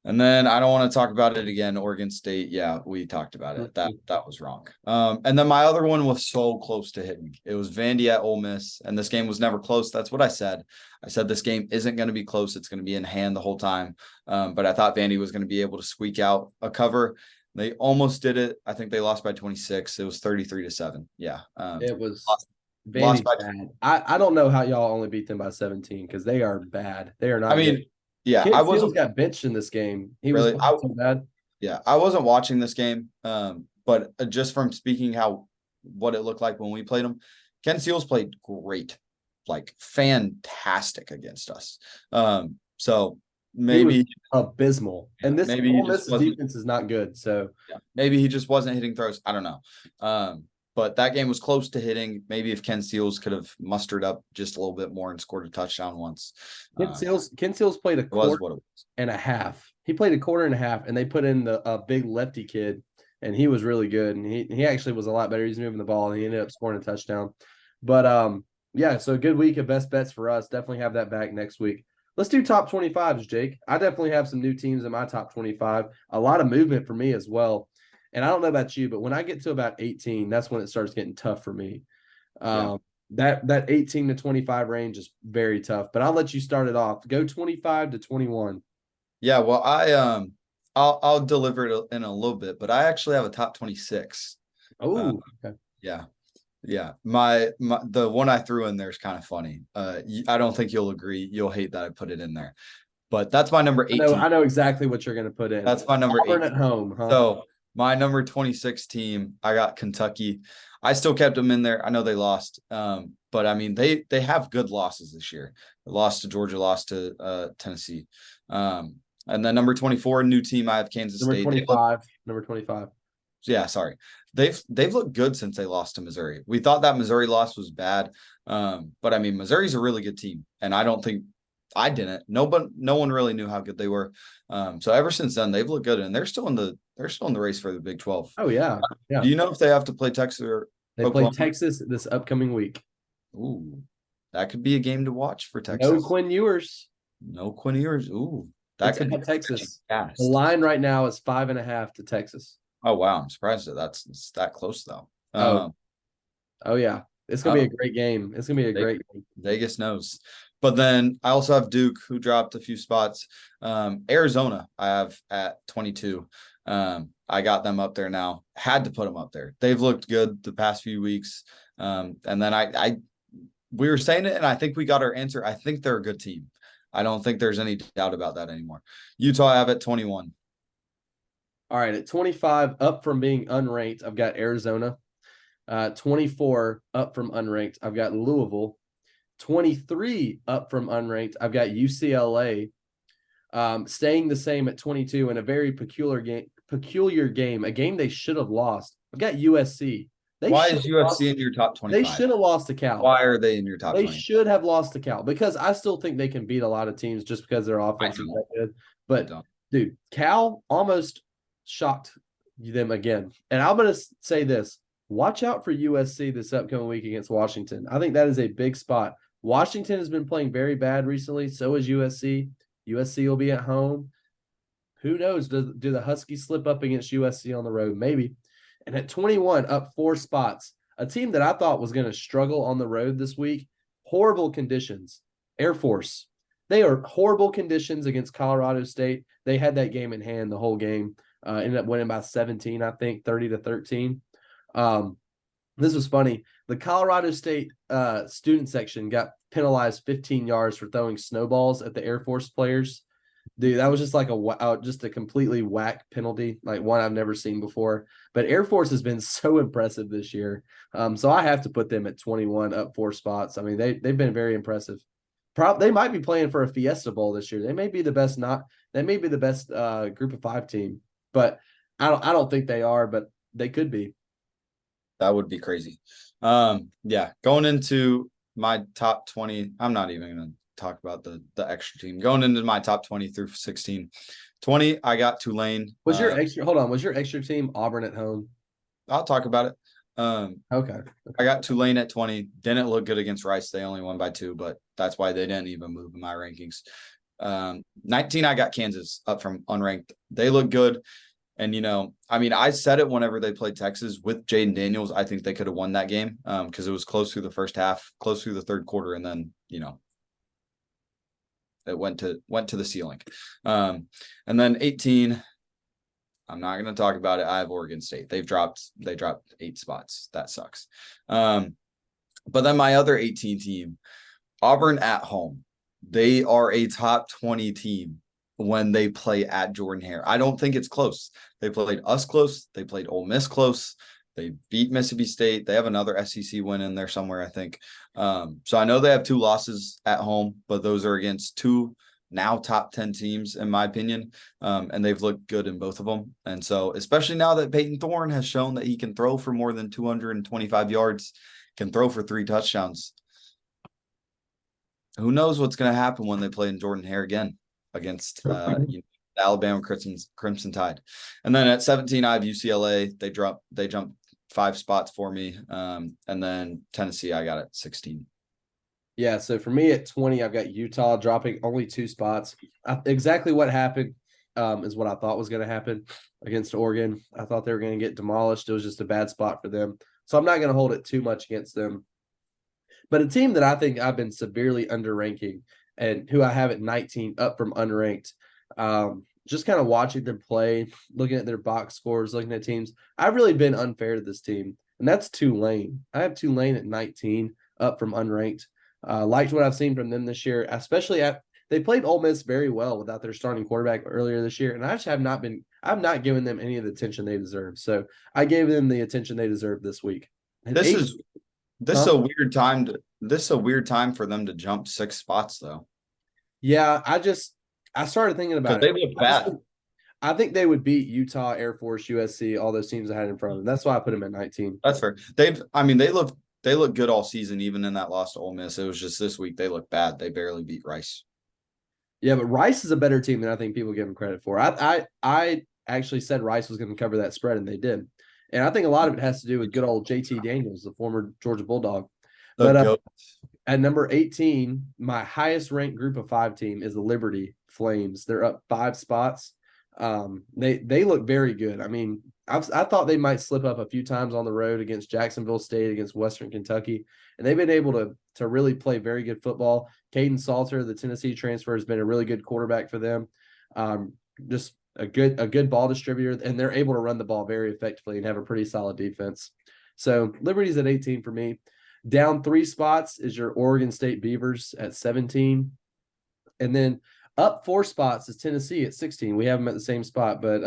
And then I don't want to talk about it again. Oregon State. Yeah, we talked about it. That was wrong. And then my other one was so close to hitting. It was Vandy at Ole Miss, and this game was never close. That's what I said. I said this game isn't going to be close. It's going to be in hand the whole time. But I thought Vandy was going to be able to squeak out a cover. They almost did it. I think they lost by 26. It was 33-7. Yeah. It was Vandy's bad. I don't know how y'all only beat them by 17 because they are bad. They are not. I mean, good. Yeah, I wasn't got benched in this game. He really was so bad. Yeah, I wasn't watching this game, but just from speaking what it looked like when we played them, Ken Seals played great, fantastic against us. So maybe abysmal, and this Ole Miss defense is not good. So maybe he just wasn't hitting throws. I don't know. But that game was close to hitting. Maybe if Ken Seals could have mustered up just a little bit more and scored a touchdown once. Ken Seals played a quarter what it was. and a half. He played a quarter and a half, and they put in a big lefty kid, and he was really good. And he actually was a lot better. He's moving the ball, and he ended up scoring a touchdown. But yeah, so a good week of best bets for us. Definitely have that back next week. Let's do top 25s, Jake. I definitely have some new teams in my top 25. A lot of movement for me as well. And I don't know about you, but when I get to about 18, that's when it starts getting tough for me. That 18 to 25 range is very tough. But I'll let you start it off. Go 25 to 21. Yeah, well, I'll deliver it in a little bit, but I actually have a top 26. Oh, okay. Yeah. Yeah. The one I threw in there is kind of funny. I don't think you'll agree. You'll hate that I put it in there. But that's my number 18. I know exactly what you're going to put in. That's my number 18. At home, huh? So my number 26 team, I got Kentucky. I still kept them in there. I know they lost. But I mean, they have good losses this year. They lost to Georgia, lost to Tennessee. And then number 24, new team, I have Kansas State. Number 25. Yeah, sorry. They've looked good since they lost to Missouri. We thought that Missouri loss was bad. But I mean, Missouri's a really good team. And I don't think I didn't. No one really knew how good they were. So ever since then, they've looked good, and they're still in the race for the Big 12. Oh yeah. Do you know if they have to play Texas or Oklahoma? Play Texas this upcoming week? Ooh, that could be a game to watch for Texas. No Quinn Ewers. Ooh, that could be Texas. The line right now is 5.5 to Texas. Oh wow, I'm surprised it's that close though. Oh yeah, it's gonna be a great game. It's gonna be a great game. Vegas knows. But then I also have Duke, who dropped a few spots. Arizona, I have at 22. I got them up there now. Had to put them up there. They've looked good the past few weeks. And then we were saying it, and I think we got our answer. I think they're a good team. I don't think there's any doubt about that anymore. Utah, I have at 21. All right, at 25, up from being unranked, I've got Arizona. 24, up from unranked, I've got Louisville. 23, up from unranked, I've got UCLA. Staying the same at 22 in a very peculiar game, a game they should have lost. I've got USC. Why is USC in your top 25? They should have lost to Cal. Why are they in your top 20? They should have lost to Cal, because I still think they can beat a lot of teams just because their offense is that good. But, dude, Cal almost shocked them again. And I'm going to say this. Watch out for USC this upcoming week against Washington. I think that is a big spot. Washington has been playing very bad recently. So is USC. USC will be at home. Who knows? Do the Huskies slip up against USC on the road? Maybe. And at 21, up 4 spots, a team that I thought was going to struggle on the road this week. Horrible conditions. Air Force. They are horrible conditions against Colorado State. They had that game in hand the whole game. Ended up winning by 17, I think, 30-13. This was funny. The Colorado State student section got penalized 15 yards for throwing snowballs at the Air Force players. Dude, that was just like just a completely whack penalty, like one I've never seen before. But Air Force has been so impressive this year. So I have to put them at 21, up 4 spots. I mean, they've been very impressive. They might be playing for a Fiesta Bowl this year. They may be the best Group of 5 team, but I don't think they are, but they could be. That would be crazy. Yeah, going into my top 20, I'm not even going to talk about the extra team. Going into my top 20 through 16. 20, I got Tulane. Was your extra team Auburn at home? I'll talk about it. Okay. I got Tulane at 20. Didn't look good against Rice. They only won by 2, but that's why they didn't even move in my rankings. 19, I got Kansas up from unranked. They look good. And, I mean, I said it whenever they played Texas with Jaden Daniels. I think they could have won that game because it was close through the first half, close through the third quarter. And then, it went to the ceiling. And then 18, I'm not going to talk about it. I have Oregon State. They dropped 8 spots. That sucks. But then my other 18 team, Auburn at home. They are a top 20 team when they play at Jordan-Hare. I don't think it's close. They played us close. They played Ole Miss close. They beat Mississippi State. They have another SEC win in there somewhere, I think. So I know they have 2 losses at home, but those are against 2 now top 10 teams, in my opinion. And they've looked good in both of them. And so, especially now that Peyton Thorne has shown that he can throw for more than 225 yards, can throw for 3 touchdowns. Who knows what's going to happen when they play in Jordan-Hare again against Alabama Crimson Tide. And then at 17, I have UCLA. They jumped 5 spots for me. And then Tennessee, I got at 16. Yeah, so for me at 20, I've got Utah dropping only 2 spots. Exactly what happened is what I thought was going to happen against Oregon. I thought they were going to get demolished. It was just a bad spot for them. So I'm not going to hold it too much against them. But a team that I think I've been severely underranking and who I have at 19 up from unranked, just kind of watching them play, looking at their box scores, looking at teams, I've really been unfair to this team, and that's Tulane. I have Tulane at 19 up from unranked. Liked what I've seen from them this year, especially they played Ole Miss very well without their starting quarterback earlier this year, and I just have not given them any of the attention they deserve. So I gave them the attention they deserve this week. This is a weird time for them to jump 6 spots though. Yeah, I started thinking about it. They look bad. I think they would beat Utah, Air Force, USC, all those teams I had in front of them. That's why I put them at 19. That's fair. They look good all season, even in that loss to Ole Miss. It was just this week they look bad. They barely beat Rice. Yeah, but Rice is a better team than I think people give them credit for. I actually said Rice was going to cover that spread, and they did. And I think a lot of it has to do with good old JT Daniels, the former Georgia Bulldog. But at number 18, my highest ranked group of 5 team is the Liberty Flames. They're up 5 spots. They look very good. I mean, I thought they might slip up a few times on the road against Jacksonville State, against Western Kentucky, and they've been able to really play very good football. Caden Salter, the Tennessee transfer, has been a really good quarterback for them. Just a good ball distributor, and they're able to run the ball very effectively and have a pretty solid defense. So Liberty's at 18 for me. Down 3 spots is your Oregon State Beavers at 17. And then up 4 spots is Tennessee at 16. We have them at the same spot, but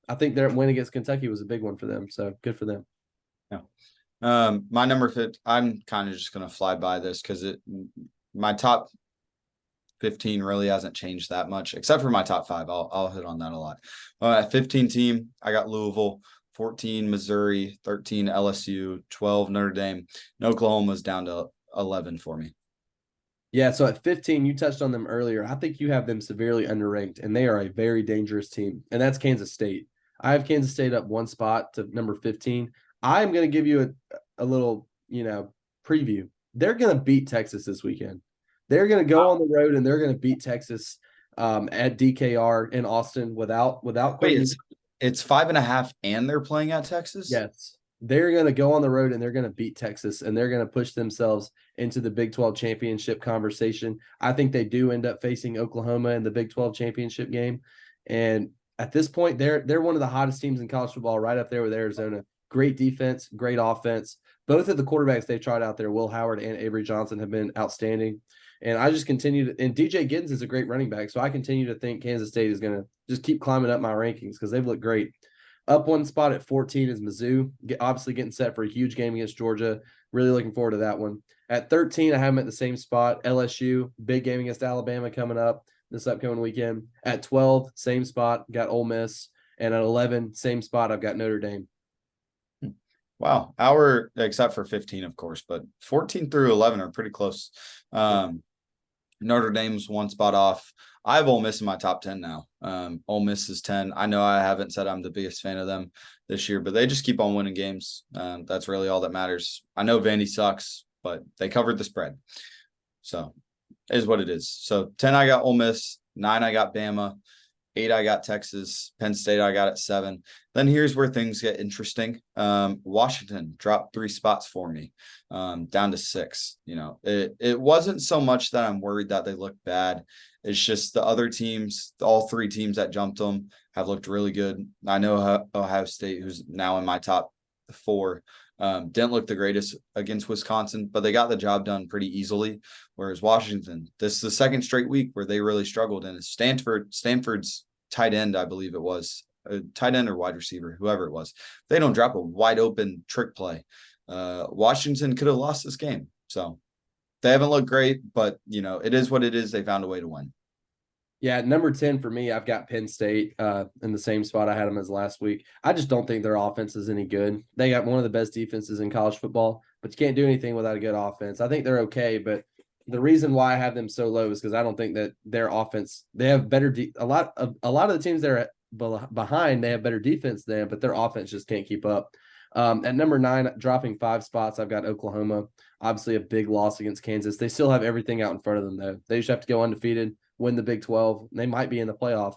I think their win against Kentucky was a big one for them. So good for them. Yeah. My number 5, I'm kind of just going to fly by this because my top 15 really hasn't changed that much, except for my top 5. I'll hit on that a lot. At 15 team, I got Louisville, 14 Missouri, 13 LSU, 12 Notre Dame, and Oklahoma's down to 11 for me. Yeah, so at 15, you touched on them earlier. I think you have them severely underranked, and they are a very dangerous team, and that's Kansas State. I have Kansas State up 1 spot to number 15. I'm going to give you a little, preview. They're going to beat Texas this weekend. They're going to go on the road, and they're going to beat Texas at DKR in Austin without. Wait, it's 5.5, and they're playing at Texas? Yes. They're going to go on the road and they're going to beat Texas, and they're going to push themselves into the Big 12 championship conversation. I think they do end up facing Oklahoma in the Big 12 championship game. And at this point, they're one of the hottest teams in college football, right up there with Arizona. Great defense, great offense. Both of the quarterbacks they've tried out there, Will Howard and Avery Johnson, have been outstanding. And I just continue to – and DJ Giddens is a great running back, so I continue to think Kansas State is going to just keep climbing up my rankings because they've looked great. Up 1 spot at 14 is Mizzou, obviously getting set for a huge game against Georgia. Really looking forward to that one. At 13, I have them at the same spot. LSU, big game against Alabama coming up this upcoming weekend. At 12, same spot, got Ole Miss. And at 11, same spot, I've got Notre Dame. Wow. Except for 15, of course, but 14 through 11 are pretty close. Notre Dame's 1 spot off. I have Ole Miss in my top 10 now. Ole Miss is 10. I know I haven't said I'm the biggest fan of them this year, but they just keep on winning games. That's really all that matters. I know Vandy sucks, but they covered the spread. So it is what it is. So 10, I got Ole Miss. 9, I got Bama. 8, I got Texas. Penn State, I got at 7. Then here's where things get interesting. Washington dropped 3 spots for me, down to 6. It wasn't so much that I'm worried that they look bad. It's just the other teams, all 3 teams that jumped them, have looked really good. I know Ohio State, who's now in my top 4, didn't look the greatest against Wisconsin, but they got the job done pretty easily. Whereas Washington, this is the 2nd straight week where they really struggled. And Stanford's tight end, I believe it was, tight end or wide receiver, whoever it was, they don't drop a wide open trick play. Washington could have lost this game. So they haven't looked great, but it is what it is. They found a way to win. Yeah, number 10 for me, I've got Penn State in the same spot I had them as last week. I just don't think their offense is any good. They got one of the best defenses in college football, but you can't do anything without a good offense. I think they're okay, but the reason why I have them so low is because I don't think that their offense, they have better a lot of the teams that are behind, they have better defense than, but their offense just can't keep up. At number 9, dropping 5 spots, I've got Oklahoma. Obviously a big loss against Kansas. They still have everything out in front of them though. They just have to go undefeated, win the Big 12. They might be in the playoff.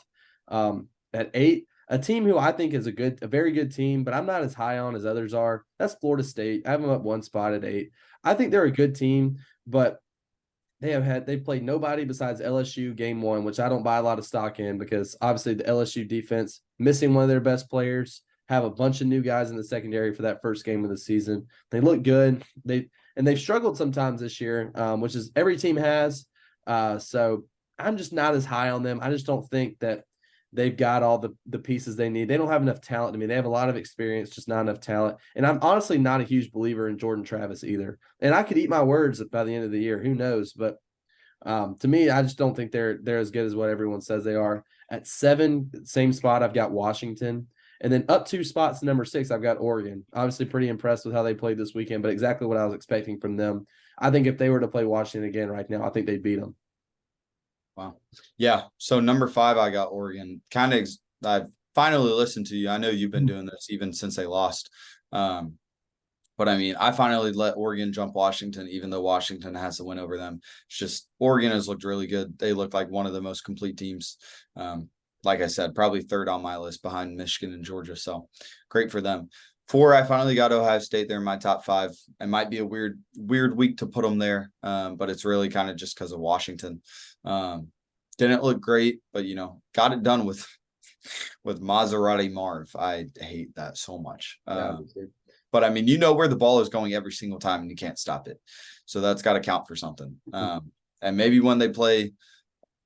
At 8, a team who I think is a very good team, but I'm not as high on as others are. That's Florida State. I have them up 1 spot at 8. I think they're a good team, but they've played nobody besides LSU game 1, which I don't buy a lot of stock in because obviously the LSU defense missing one of their best players, have a bunch of new guys in the secondary for that first game of the season. They look good. They've struggled sometimes this year, which is every team has. So I'm just not as high on them. I just don't think that they've got all the pieces they need. They don't have enough talent to me. They have a lot of experience, just not enough talent. And I'm honestly not a huge believer in Jordan Travis either. And I could eat my words by the end of the year. Who knows? But to me, I just don't think they're as good as what everyone says they are. At 7, same spot, I've got Washington. And then up 2 spots to number 6, I've got Oregon. Obviously pretty impressed with how they played this weekend, but exactly what I was expecting from them. I think if they were to play Washington again right now, I think they'd beat them. Wow. Yeah. So number 5, I got Oregon. I've finally listened to you. I know you've been doing this even since they lost. But I mean, I finally let Oregon jump Washington, even though Washington has the win over them. It's just Oregon has looked really good. They look like one of the most complete teams. Like I said, probably 3rd on my list behind Michigan and Georgia. So great for them. 4, I finally got Ohio State. They're in my top 5. It might be a weird week to put them there, but it's really kind of just because of Washington. Didn't look great, but got it done with Maserati Marv. I hate that so much. But I mean, where the ball is going every single time, and you can't stop it. So that's got to count for something. And maybe when they play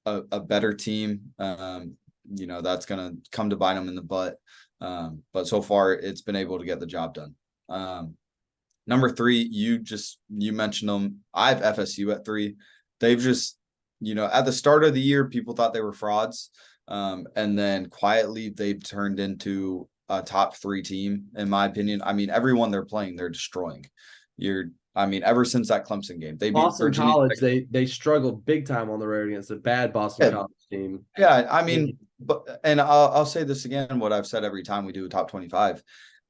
a better team, that's going to come to bite them in the butt. But so far, it's been able to get the job done. Number 3, you mentioned them. I have FSU at 3. They've just, at the start of the year, people thought they were frauds. And then quietly, they've turned into a top 3 team, in my opinion. I mean, everyone they're playing, they're destroying. Ever since that Clemson game, they beat Boston Virginia. College. They struggled big time on the road against a bad Boston College team. Yeah, I mean, and I'll say this again, what I've said every time we do a top 25.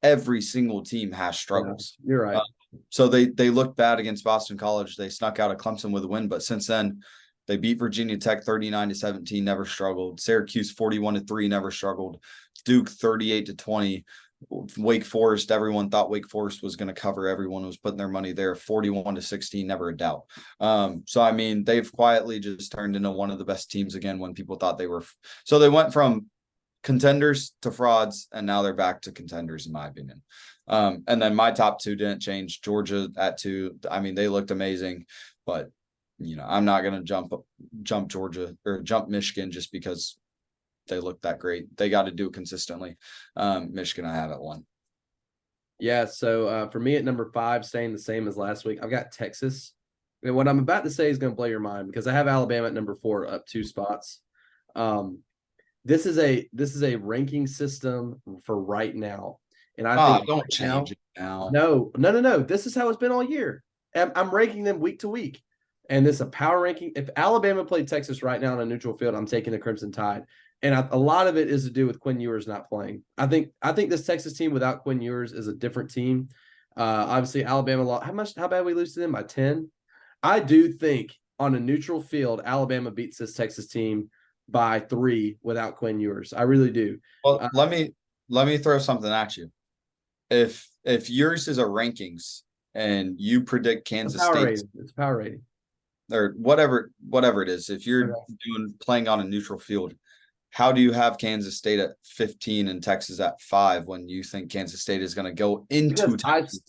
Every single team has struggles. Yeah, you're right. So they looked bad against Boston College. They snuck out of Clemson with a win, but since then, they beat Virginia Tech 39-17, never struggled. Syracuse 41-3, never struggled. Duke 38-20. Wake Forest, everyone thought Wake Forest was going to cover. Everyone was putting their money there. 41-16, never a doubt. So I mean, they've quietly just turned into one of the best teams again when people thought they were. So they went from contenders to frauds, and now they're back to contenders, in my opinion. And then my top 2 didn't change. Georgia at 2. I mean, they looked amazing, but I'm not going to jump Georgia or jump Michigan just because they look that great. They got to do it consistently. Michigan, I have at 1. Yeah. So for me at number 5, staying the same as last week, I've got Texas. And what I'm about to say is going to blow your mind because I have Alabama at number 4, up 2 spots. This is a ranking system for right now, and I think don't change it now. No. This is how it's been all year. I'm ranking them week to week. And this is a power ranking. If Alabama played Texas right now on a neutral field, I'm taking the Crimson Tide. And a lot of it is to do with Quinn Ewers not playing. I think this Texas team without Quinn Ewers is a different team. Obviously, Alabama lost. How bad we lose to them? By 10? I do think on a neutral field, Alabama beats this Texas team by 3 without Quinn Ewers. I really do. Well, let me throw something at you. If yours is a rankings and you predict Kansas State, it's a power rating. Or whatever it is, if you're playing on a neutral field, how do you have Kansas State at 15 and Texas at 5 when you think Kansas State is going to go into Texas?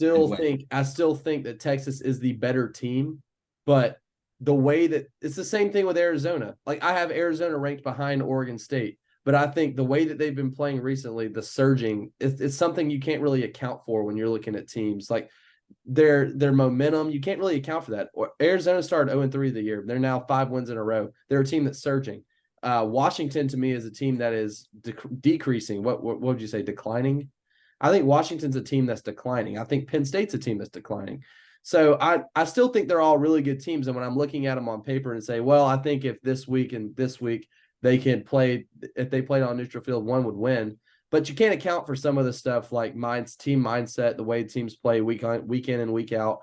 I still think that Texas is the better team, but the way that it's the same thing with Arizona. Like I have Arizona ranked behind Oregon State, but I think the way that they've been playing recently, the surging, it's something you can't really account for when you're looking at teams. Like their momentum, you can't really account for that. Arizona started 0-3 the year. They're now 5 wins in a row. They're a team that's surging. Washington to me is a team that is decreasing. What would you say? Declining? I think Washington's a team that's declining. I think Penn State's a team that's declining. So I still think they're all really good teams. And when I'm looking at them on paper and say, well, I think if this week and this week they can play, if they played on neutral field, one would win. But you can't account for some of the stuff like team mindset, the way teams play week in and week out.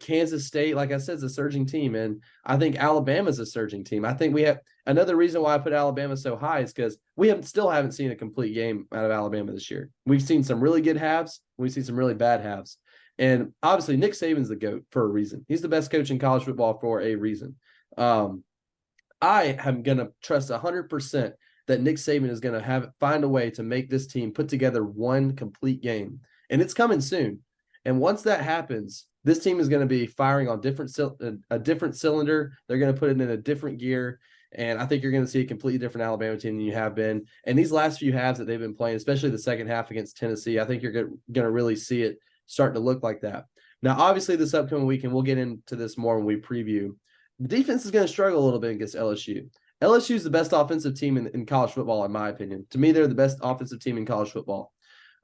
Kansas State, like I said, is a surging team, and I think Alabama's a surging team. I think we have another reason why I put Alabama so high is because we still haven't seen a complete game out of Alabama this year. We've seen some really good halves, we've seen some really bad halves, and obviously Nick Saban's the GOAT for a reason. He's the best coach in college football for a reason. I am going to trust 100% that Nick Saban is going to find a way to make this team put together one complete game, and it's coming soon. And once that happens, this team is going to be firing on a different cylinder. They're going to put it in a different gear, and I think you're going to see a completely different Alabama team than you have been. And these last few halves that they've been playing, especially the second half against Tennessee, I think you're going to really see it starting to look like that. Now, obviously, this upcoming week, and we'll get into this more when we preview, the defense is going to struggle a little bit against LSU. LSU is the best offensive team in college football, in my opinion. To me, they're the best offensive team in college football.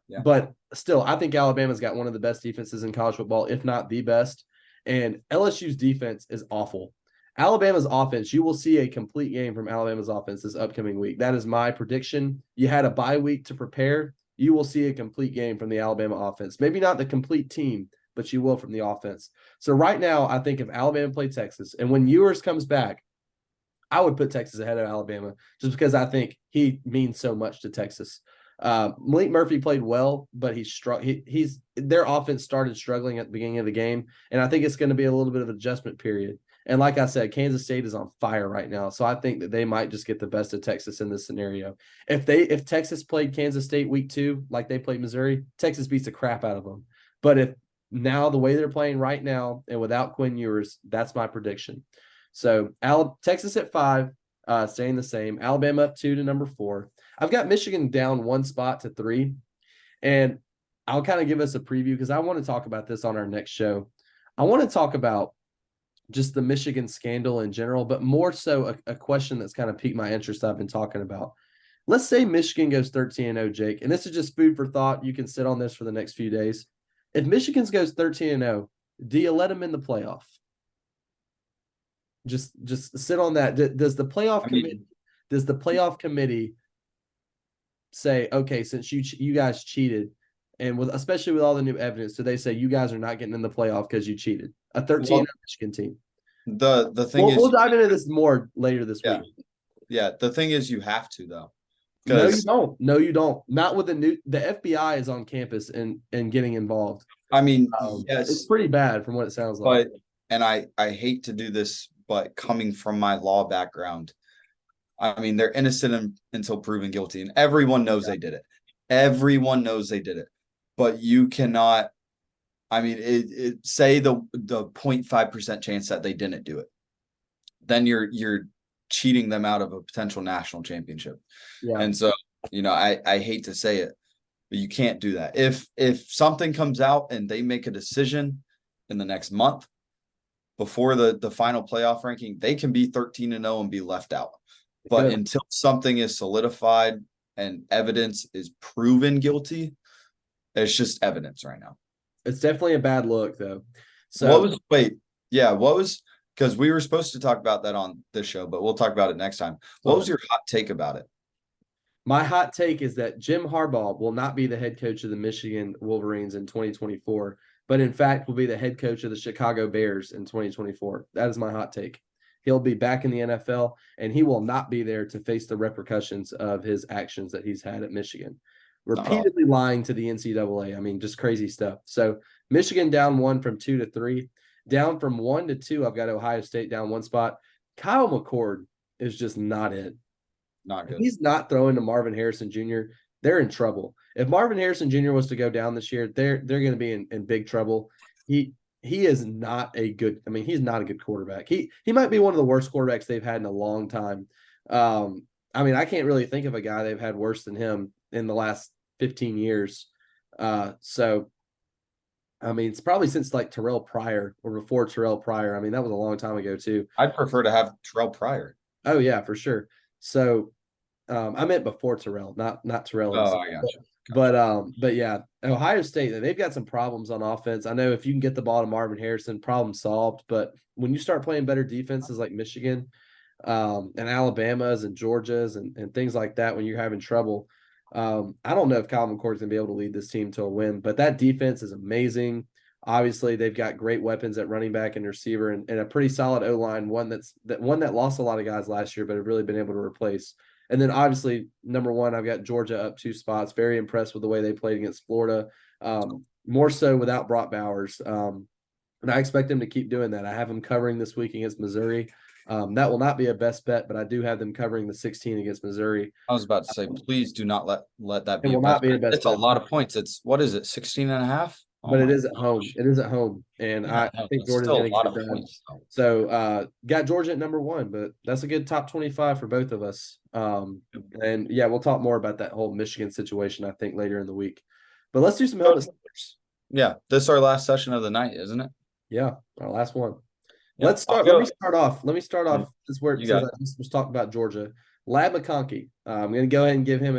Yeah. But still, I think Alabama's got one of the best defenses in college football, if not the best. And LSU's defense is awful. Alabama's offense, you will see a complete game from Alabama's offense this upcoming week. That is my prediction. You had a bye week to prepare. You will see a complete game from the Alabama offense. Maybe not the complete team, but you will from the offense. So right now, I think if Alabama played Texas, and when Ewers comes back, I would put Texas ahead of Alabama just because I think he means so much to Texas. Malik Murphy played well, but their offense started struggling at the beginning of the game, and I think it's going to be a little bit of an adjustment period. And like I said, Kansas State is on fire right now, so I think that they might just get the best of Texas in this scenario. If Texas played Kansas State week 2 like they played Missouri, Texas beats the crap out of them. But if now the way they're playing right now and without Quinn Ewers, that's my prediction. So Texas at 5, staying the same. Alabama up 2 to number 4. I've got Michigan down 1 spot to 3, and I'll kind of give us a preview because I want to talk about this on our next show. I want to talk about just the Michigan scandal in general, but more so a question that's kind of piqued my interest I've been talking about. Let's say Michigan goes 13-0, Jake, and this is just food for thought. You can sit on this for the next few days. If Michigan goes 13-0, do you let them in the playoff? Just sit on that. Does the playoff committee say, okay, since you guys cheated, and especially with all the new evidence, do they say you guys are not getting in the playoff because you cheated? A 13-0 Michigan team. The thing is, we'll dive into this more later this week. Yeah, the thing is, you have to though. No, you don't. No, you don't. Not with the FBI is on campus and getting involved. I mean, yes, it's pretty bad from what it sounds like. And I hate to do this, but coming from my law background, I mean, they're innocent until proven guilty, and everyone knows they did it. Everyone knows they did it, but you cannot. I mean, say the 0.5% chance that they didn't do it, then you're cheating them out of a potential national championship. Yeah. And so, I hate to say it, but you can't do that. If something comes out and they make a decision in the next month before the final playoff ranking, they can be 13-0 and be left out. But until something is solidified and evidence is proven guilty, it's just evidence right now. It's definitely a bad look, though. So because we were supposed to talk about that on this show, but we'll talk about it next time. What was your hot take about it? My hot take is that Jim Harbaugh will not be the head coach of the Michigan Wolverines in 2024, but in fact will be the head coach of the Chicago Bears in 2024. That is my hot take. He'll be back in the NFL, and he will not be there to face the repercussions of his actions that he's had at Michigan. Repeatedly lying to the NCAA. I mean, just crazy stuff. So Michigan down 1 from 2 to 3. Down from 1 to 2, I've got Ohio State down 1 spot. Kyle McCord is just not it. Not good. If he's not throwing to Marvin Harrison Jr., they're in trouble. If Marvin Harrison Jr. was to go down this year, they're going to be in big trouble. He is not a good – I mean, he's not a good quarterback. He might be one of the worst quarterbacks they've had in a long time. I mean, I can't really think of a guy they've had worse than him in the last 15 years. So, I mean, it's probably since like Terrell Pryor or before Terrell Pryor. I mean, that was a long time ago too. I'd prefer to have Terrell Pryor. Oh, yeah, for sure. So I meant before Terrell, not Terrell Oh, himself. I got you. But yeah, Ohio State, they've got some problems on offense. I know if you can get the ball to Marvin Harrison, problem solved. But when you start playing better defenses like Michigan, and Alabama's and Georgia's and things like that, when you're having trouble, I don't know if Calvin McCord's gonna be able to lead this team to a win. But that defense is amazing. Obviously, they've got great weapons at running back and receiver, and a pretty solid O line. One that lost a lot of guys last year, but have really been able to replace. And then obviously, number one, I've got Georgia up 2 spots. Very impressed with the way they played against Florida. More so without Brock Bowers. And I expect them to keep doing that. I have them covering this week against Missouri. That will not be a best bet, but I do have them covering the 16 against Missouri. I was about to say, please do not let that It be a will not best be a bet. best It's a bet. lot of points. It's what is it, 16 and a half? Oh But it my is at home. gosh. It is at home. And Yeah, I no, think it's Georgia's still a going to lot get it of done. points, though. So got Georgia at number one, but that's a good top 25 for both of us. And yeah, we'll talk more about that whole Michigan situation, I think, later in the week. But let's do some helmet stickers. Yeah, this is our last session of the night, isn't it? Yeah, our last one. Yeah, Let's start. Let me start off since I just was talking about Georgia. Lad McConkey. I'm going to go ahead and give him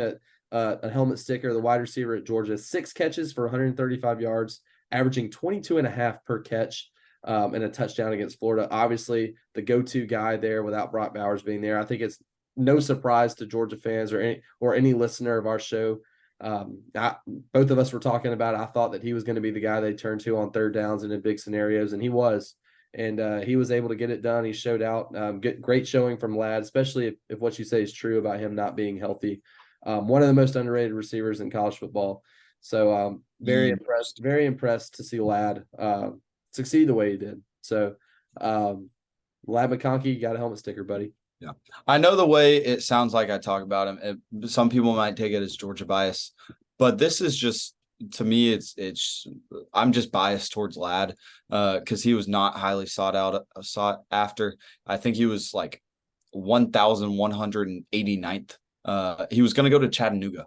a helmet sticker, the wide receiver at Georgia. 6 catches for 135 yards, averaging 22.5 per catch, and a touchdown against Florida. Obviously, the go-to guy there without Brock Bowers being there. I think it's no surprise to Georgia fans or any listener of our show. Both of us were talking about it. I thought that he was going to be the guy they turn to on third downs and in big scenarios, and he was. And he was able to get it done. He showed out. Great showing from Ladd, especially if what you say is true about him not being healthy. One of the most underrated receivers in college football. So very impressed to see Ladd succeed the way he did. So Ladd McConkey, got a helmet sticker, buddy. Yeah, I know the way it sounds like I talk about him. Some people might take it as Georgia bias, but this is just, to me, it's I'm just biased towards Ladd because he was not highly sought after. I think he was like 1,189th. He was going to go to Chattanooga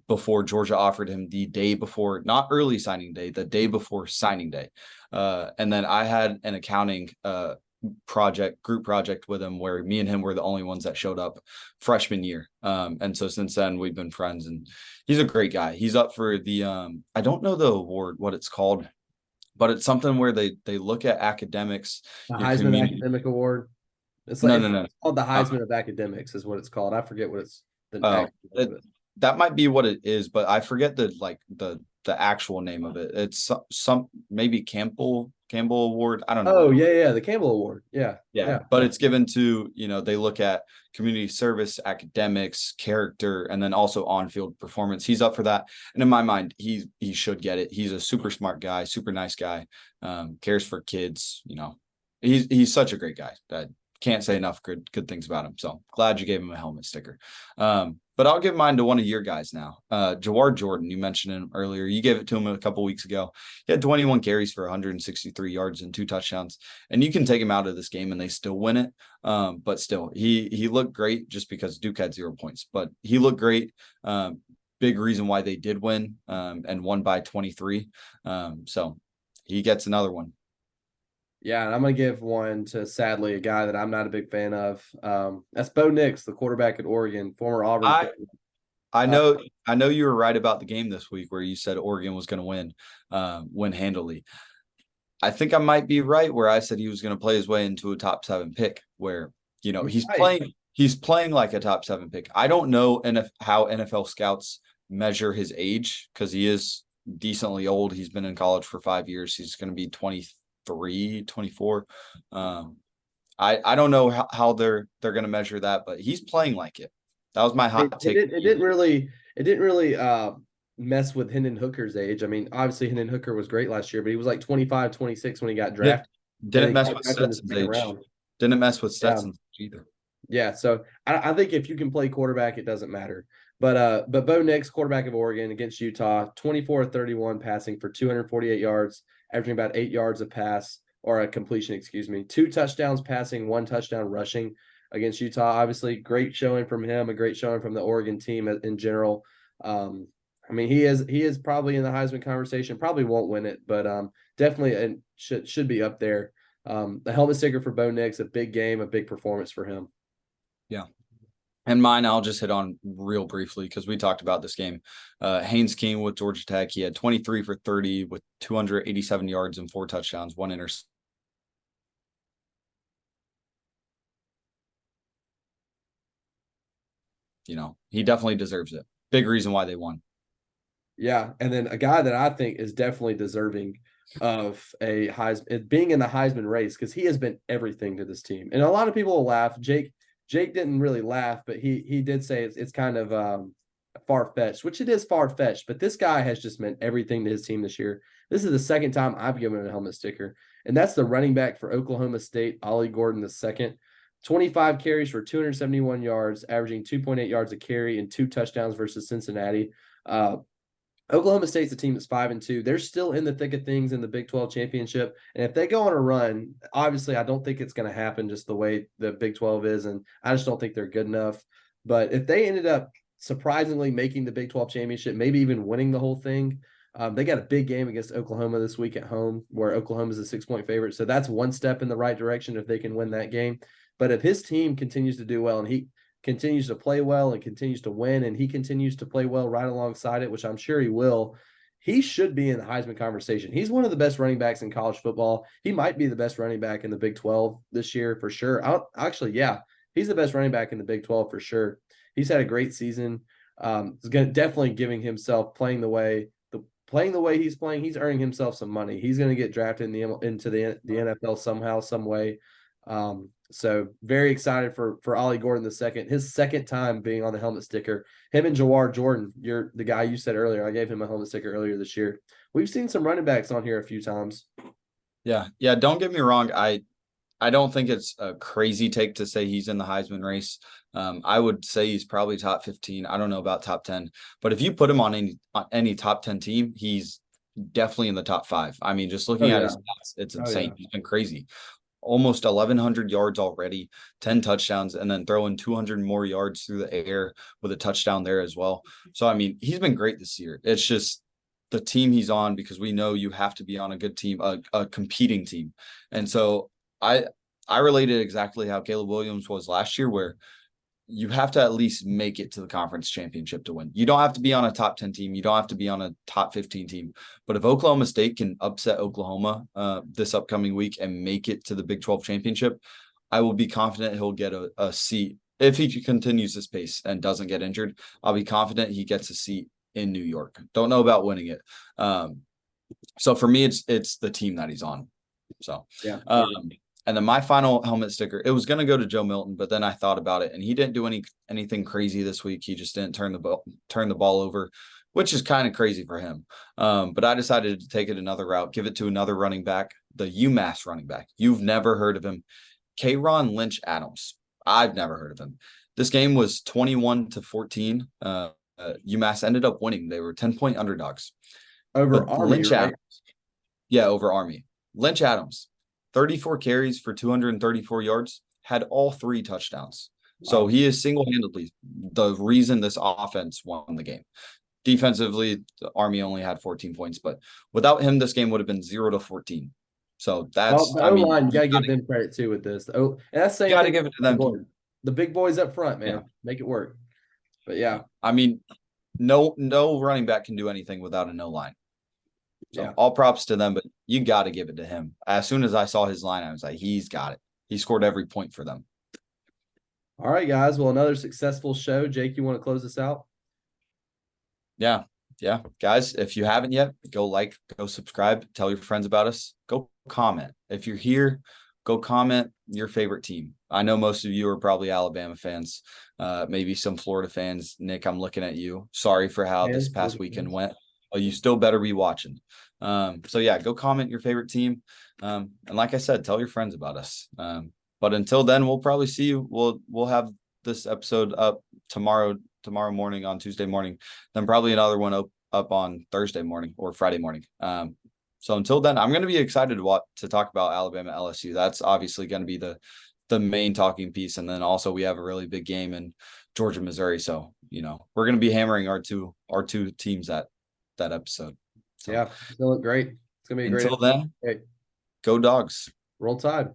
before Georgia offered him the day before, not early signing day, the day before signing day. And then I had an accounting group project with him where me and him were the only ones that showed up freshman year. And so since then we've been friends, and he's a great guy. He's up for the I don't know the award, what it's called, but it's something where they look at academics. The Heisman Academic Award. It's like no. It's called the Heisman of Academics is what it's called. I forget what it's that might be what it is, but I forget the actual name of it. It's some maybe Campbell Award. I don't know. Oh yeah, the Campbell Award. Yeah. But it's given to, they look at community service, academics, character, and then also on-field performance. He's up for that, and in my mind, he should get it. He's a super smart guy, super nice guy, cares for kids. He's such a great guy that can't say enough good things about him. So glad you gave him a helmet sticker. But I'll give mine to one of your guys now. Jawar Jordan, you mentioned him earlier. You gave it to him a couple weeks ago. He had 21 carries for 163 yards and 2 touchdowns. And you can take him out of this game and they still win it. But still, he looked great just because Duke had 0 points. But he looked great. Big reason why they did win and won by 23. So he gets another one. Yeah, and I'm going to give one to, sadly, a guy that I'm not a big fan of. That's Bo Nix, the quarterback at Oregon, former Auburn. I know you were right about the game this week where you said Oregon was going to win handily. I think I might be right where I said he was going to play his way into a top 7 pick where, he's playing like a top 7 pick. I don't know how NFL scouts measure his age because he is decently old. He's been in college for 5 years. He's going to be 23, 24. I don't know how they're going to measure that, but he's playing like it. That was my hot take. It didn't really mess with Hendon Hooker's age. I mean, obviously Hendon Hooker was great last year, but he was like 25, 26 when he got drafted. Didn't mess with Stetson's age. Didn't mess with Stetson's either. Yeah, so I think if you can play quarterback, it doesn't matter. But Bo Nix, quarterback of Oregon against Utah, 24-31 passing for 248 yards, averaging about 8 yards a pass or a completion, 2 touchdowns passing, 1 touchdown rushing against Utah. Obviously, great showing from him, a great showing from the Oregon team in general. I mean, he is probably in the Heisman conversation, probably won't win it, but definitely should be up there. The helmet sticker for Bo Nix, a big game, a big performance for him. Yeah. And mine, I'll just hit on real briefly because we talked about this game. Haynes King with Georgia Tech, he had 23 for 30 with 287 yards and 4 touchdowns, 1 interception. He definitely deserves it. Big reason why they won. Yeah, and then a guy that I think is definitely deserving of a Heisman, being in the Heisman race, because he has been everything to this team. And a lot of people will laugh. Jake didn't really laugh, but he did say it's kind of far fetched, which it is far fetched. But this guy has just meant everything to his team this year. This is the second time I've given him a helmet sticker, and that's the running back for Oklahoma State, Ollie Gordon the second. 25 carries for 271 yards, averaging 2.8 yards a carry and 2 touchdowns versus Cincinnati. Oklahoma State's a team that's 5-2. They're still in the thick of things in the Big 12 championship. And if they go on a run, obviously I don't think it's going to happen just the way the Big 12 is. And I just don't think they're good enough. But if they ended up surprisingly making the Big 12 championship, maybe even winning the whole thing, they got a big game against Oklahoma this week at home, where Oklahoma is a 6-point favorite. So that's one step in the right direction if they can win that game. But if his team continues to do well and he continues to play well and continues to win, and he continues to play well right alongside it, which I'm sure he will, he should be in the Heisman conversation. He's one of the best running backs in college football. He might be the best running back in the Big 12 this year for sure. He's the best running back in the Big 12 for sure. He's had a great season. He's definitely giving himself playing the way he's playing. He's earning himself some money. He's going to get drafted into the NFL somehow, some way. So very excited for Ollie Gordon the second, his second time being on the helmet sticker. Him and Jawar Jordan, you're the guy you said earlier. I gave him a helmet sticker earlier this year. We've seen some running backs on here a few times. Yeah. Don't get me wrong. I don't think it's a crazy take to say he's in the Heisman race. I would say he's probably top 15. I don't know about top 10, but if you put him on any top 10 team, he's definitely in the top 5. I mean, just looking at his stats, it's insane. He's been crazy. Almost 1,100 yards already, 10 touchdowns, and then throwing 200 more yards through the air with a touchdown there as well. So, I mean, he's been great this year. It's just the team he's on, because we know you have to be on a good team, a competing team. And so I related exactly how Caleb Williams was last year, where you have to at least make it to the conference championship to win. You don't have to be on a top 10 team. You don't have to be on a top 15 team. But if Oklahoma State can upset Oklahoma this upcoming week and make it to the Big 12 championship, I will be confident he'll get a seat. If he continues this pace and doesn't get injured, I'll be confident he gets a seat in New York. Don't know about winning it. So for me, it's the team that he's on. So, yeah. And then my final helmet sticker, it was going to go to Joe Milton, but then I thought about it, and he didn't do anything crazy this week. He just didn't turn the ball over, which is kind of crazy for him. But I decided to take it another route, give it to another running back, the UMass running back. You've never heard of him, K'Ron Lynch-Adams. I've never heard of him. This game was 21-14. UMass ended up winning. They were 10-point underdogs. Over Army, Lynch-Adams, yeah, over Army. Lynch-Adams, 34 carries for 234 yards, had all 3 touchdowns. Wow. So he is single-handedly the reason this offense won the game. Defensively, the Army only had 14 points, but without him, this game would have been 0-14. So that's, the O-line, you got to give them credit too with this. And that's saying you got to give it to them. The big boys up front, man, make it work. But yeah, I mean, no running back can do anything without a no line. So all props to them, but you got to give it to him. As soon as I saw his line, I was like, he's got it. He scored every point for them. All right, guys. Well, another successful show. Jake, you want to close this out? Yeah. Guys, if you haven't yet, go subscribe, tell your friends about us, go comment. If you're here, go comment your favorite team. I know most of you are probably Alabama fans, maybe some Florida fans. Nick, I'm looking at you. Sorry for how this past weekend went. Well, you still better be watching. So yeah, go comment your favorite team. And like I said, tell your friends about us. But until then, we'll probably see you. We'll have this episode up tomorrow morning, on Tuesday morning, then probably another one up on Thursday morning or Friday morning. So until then, I'm going to be excited to talk about Alabama LSU. That's obviously going to be the main talking piece. And then also we have a really big game in Georgia, Missouri. So, we're going to be hammering our two teams that episode. So, yeah, it's gonna look great. It's gonna be great. Until then, go Dogs. Roll Tide.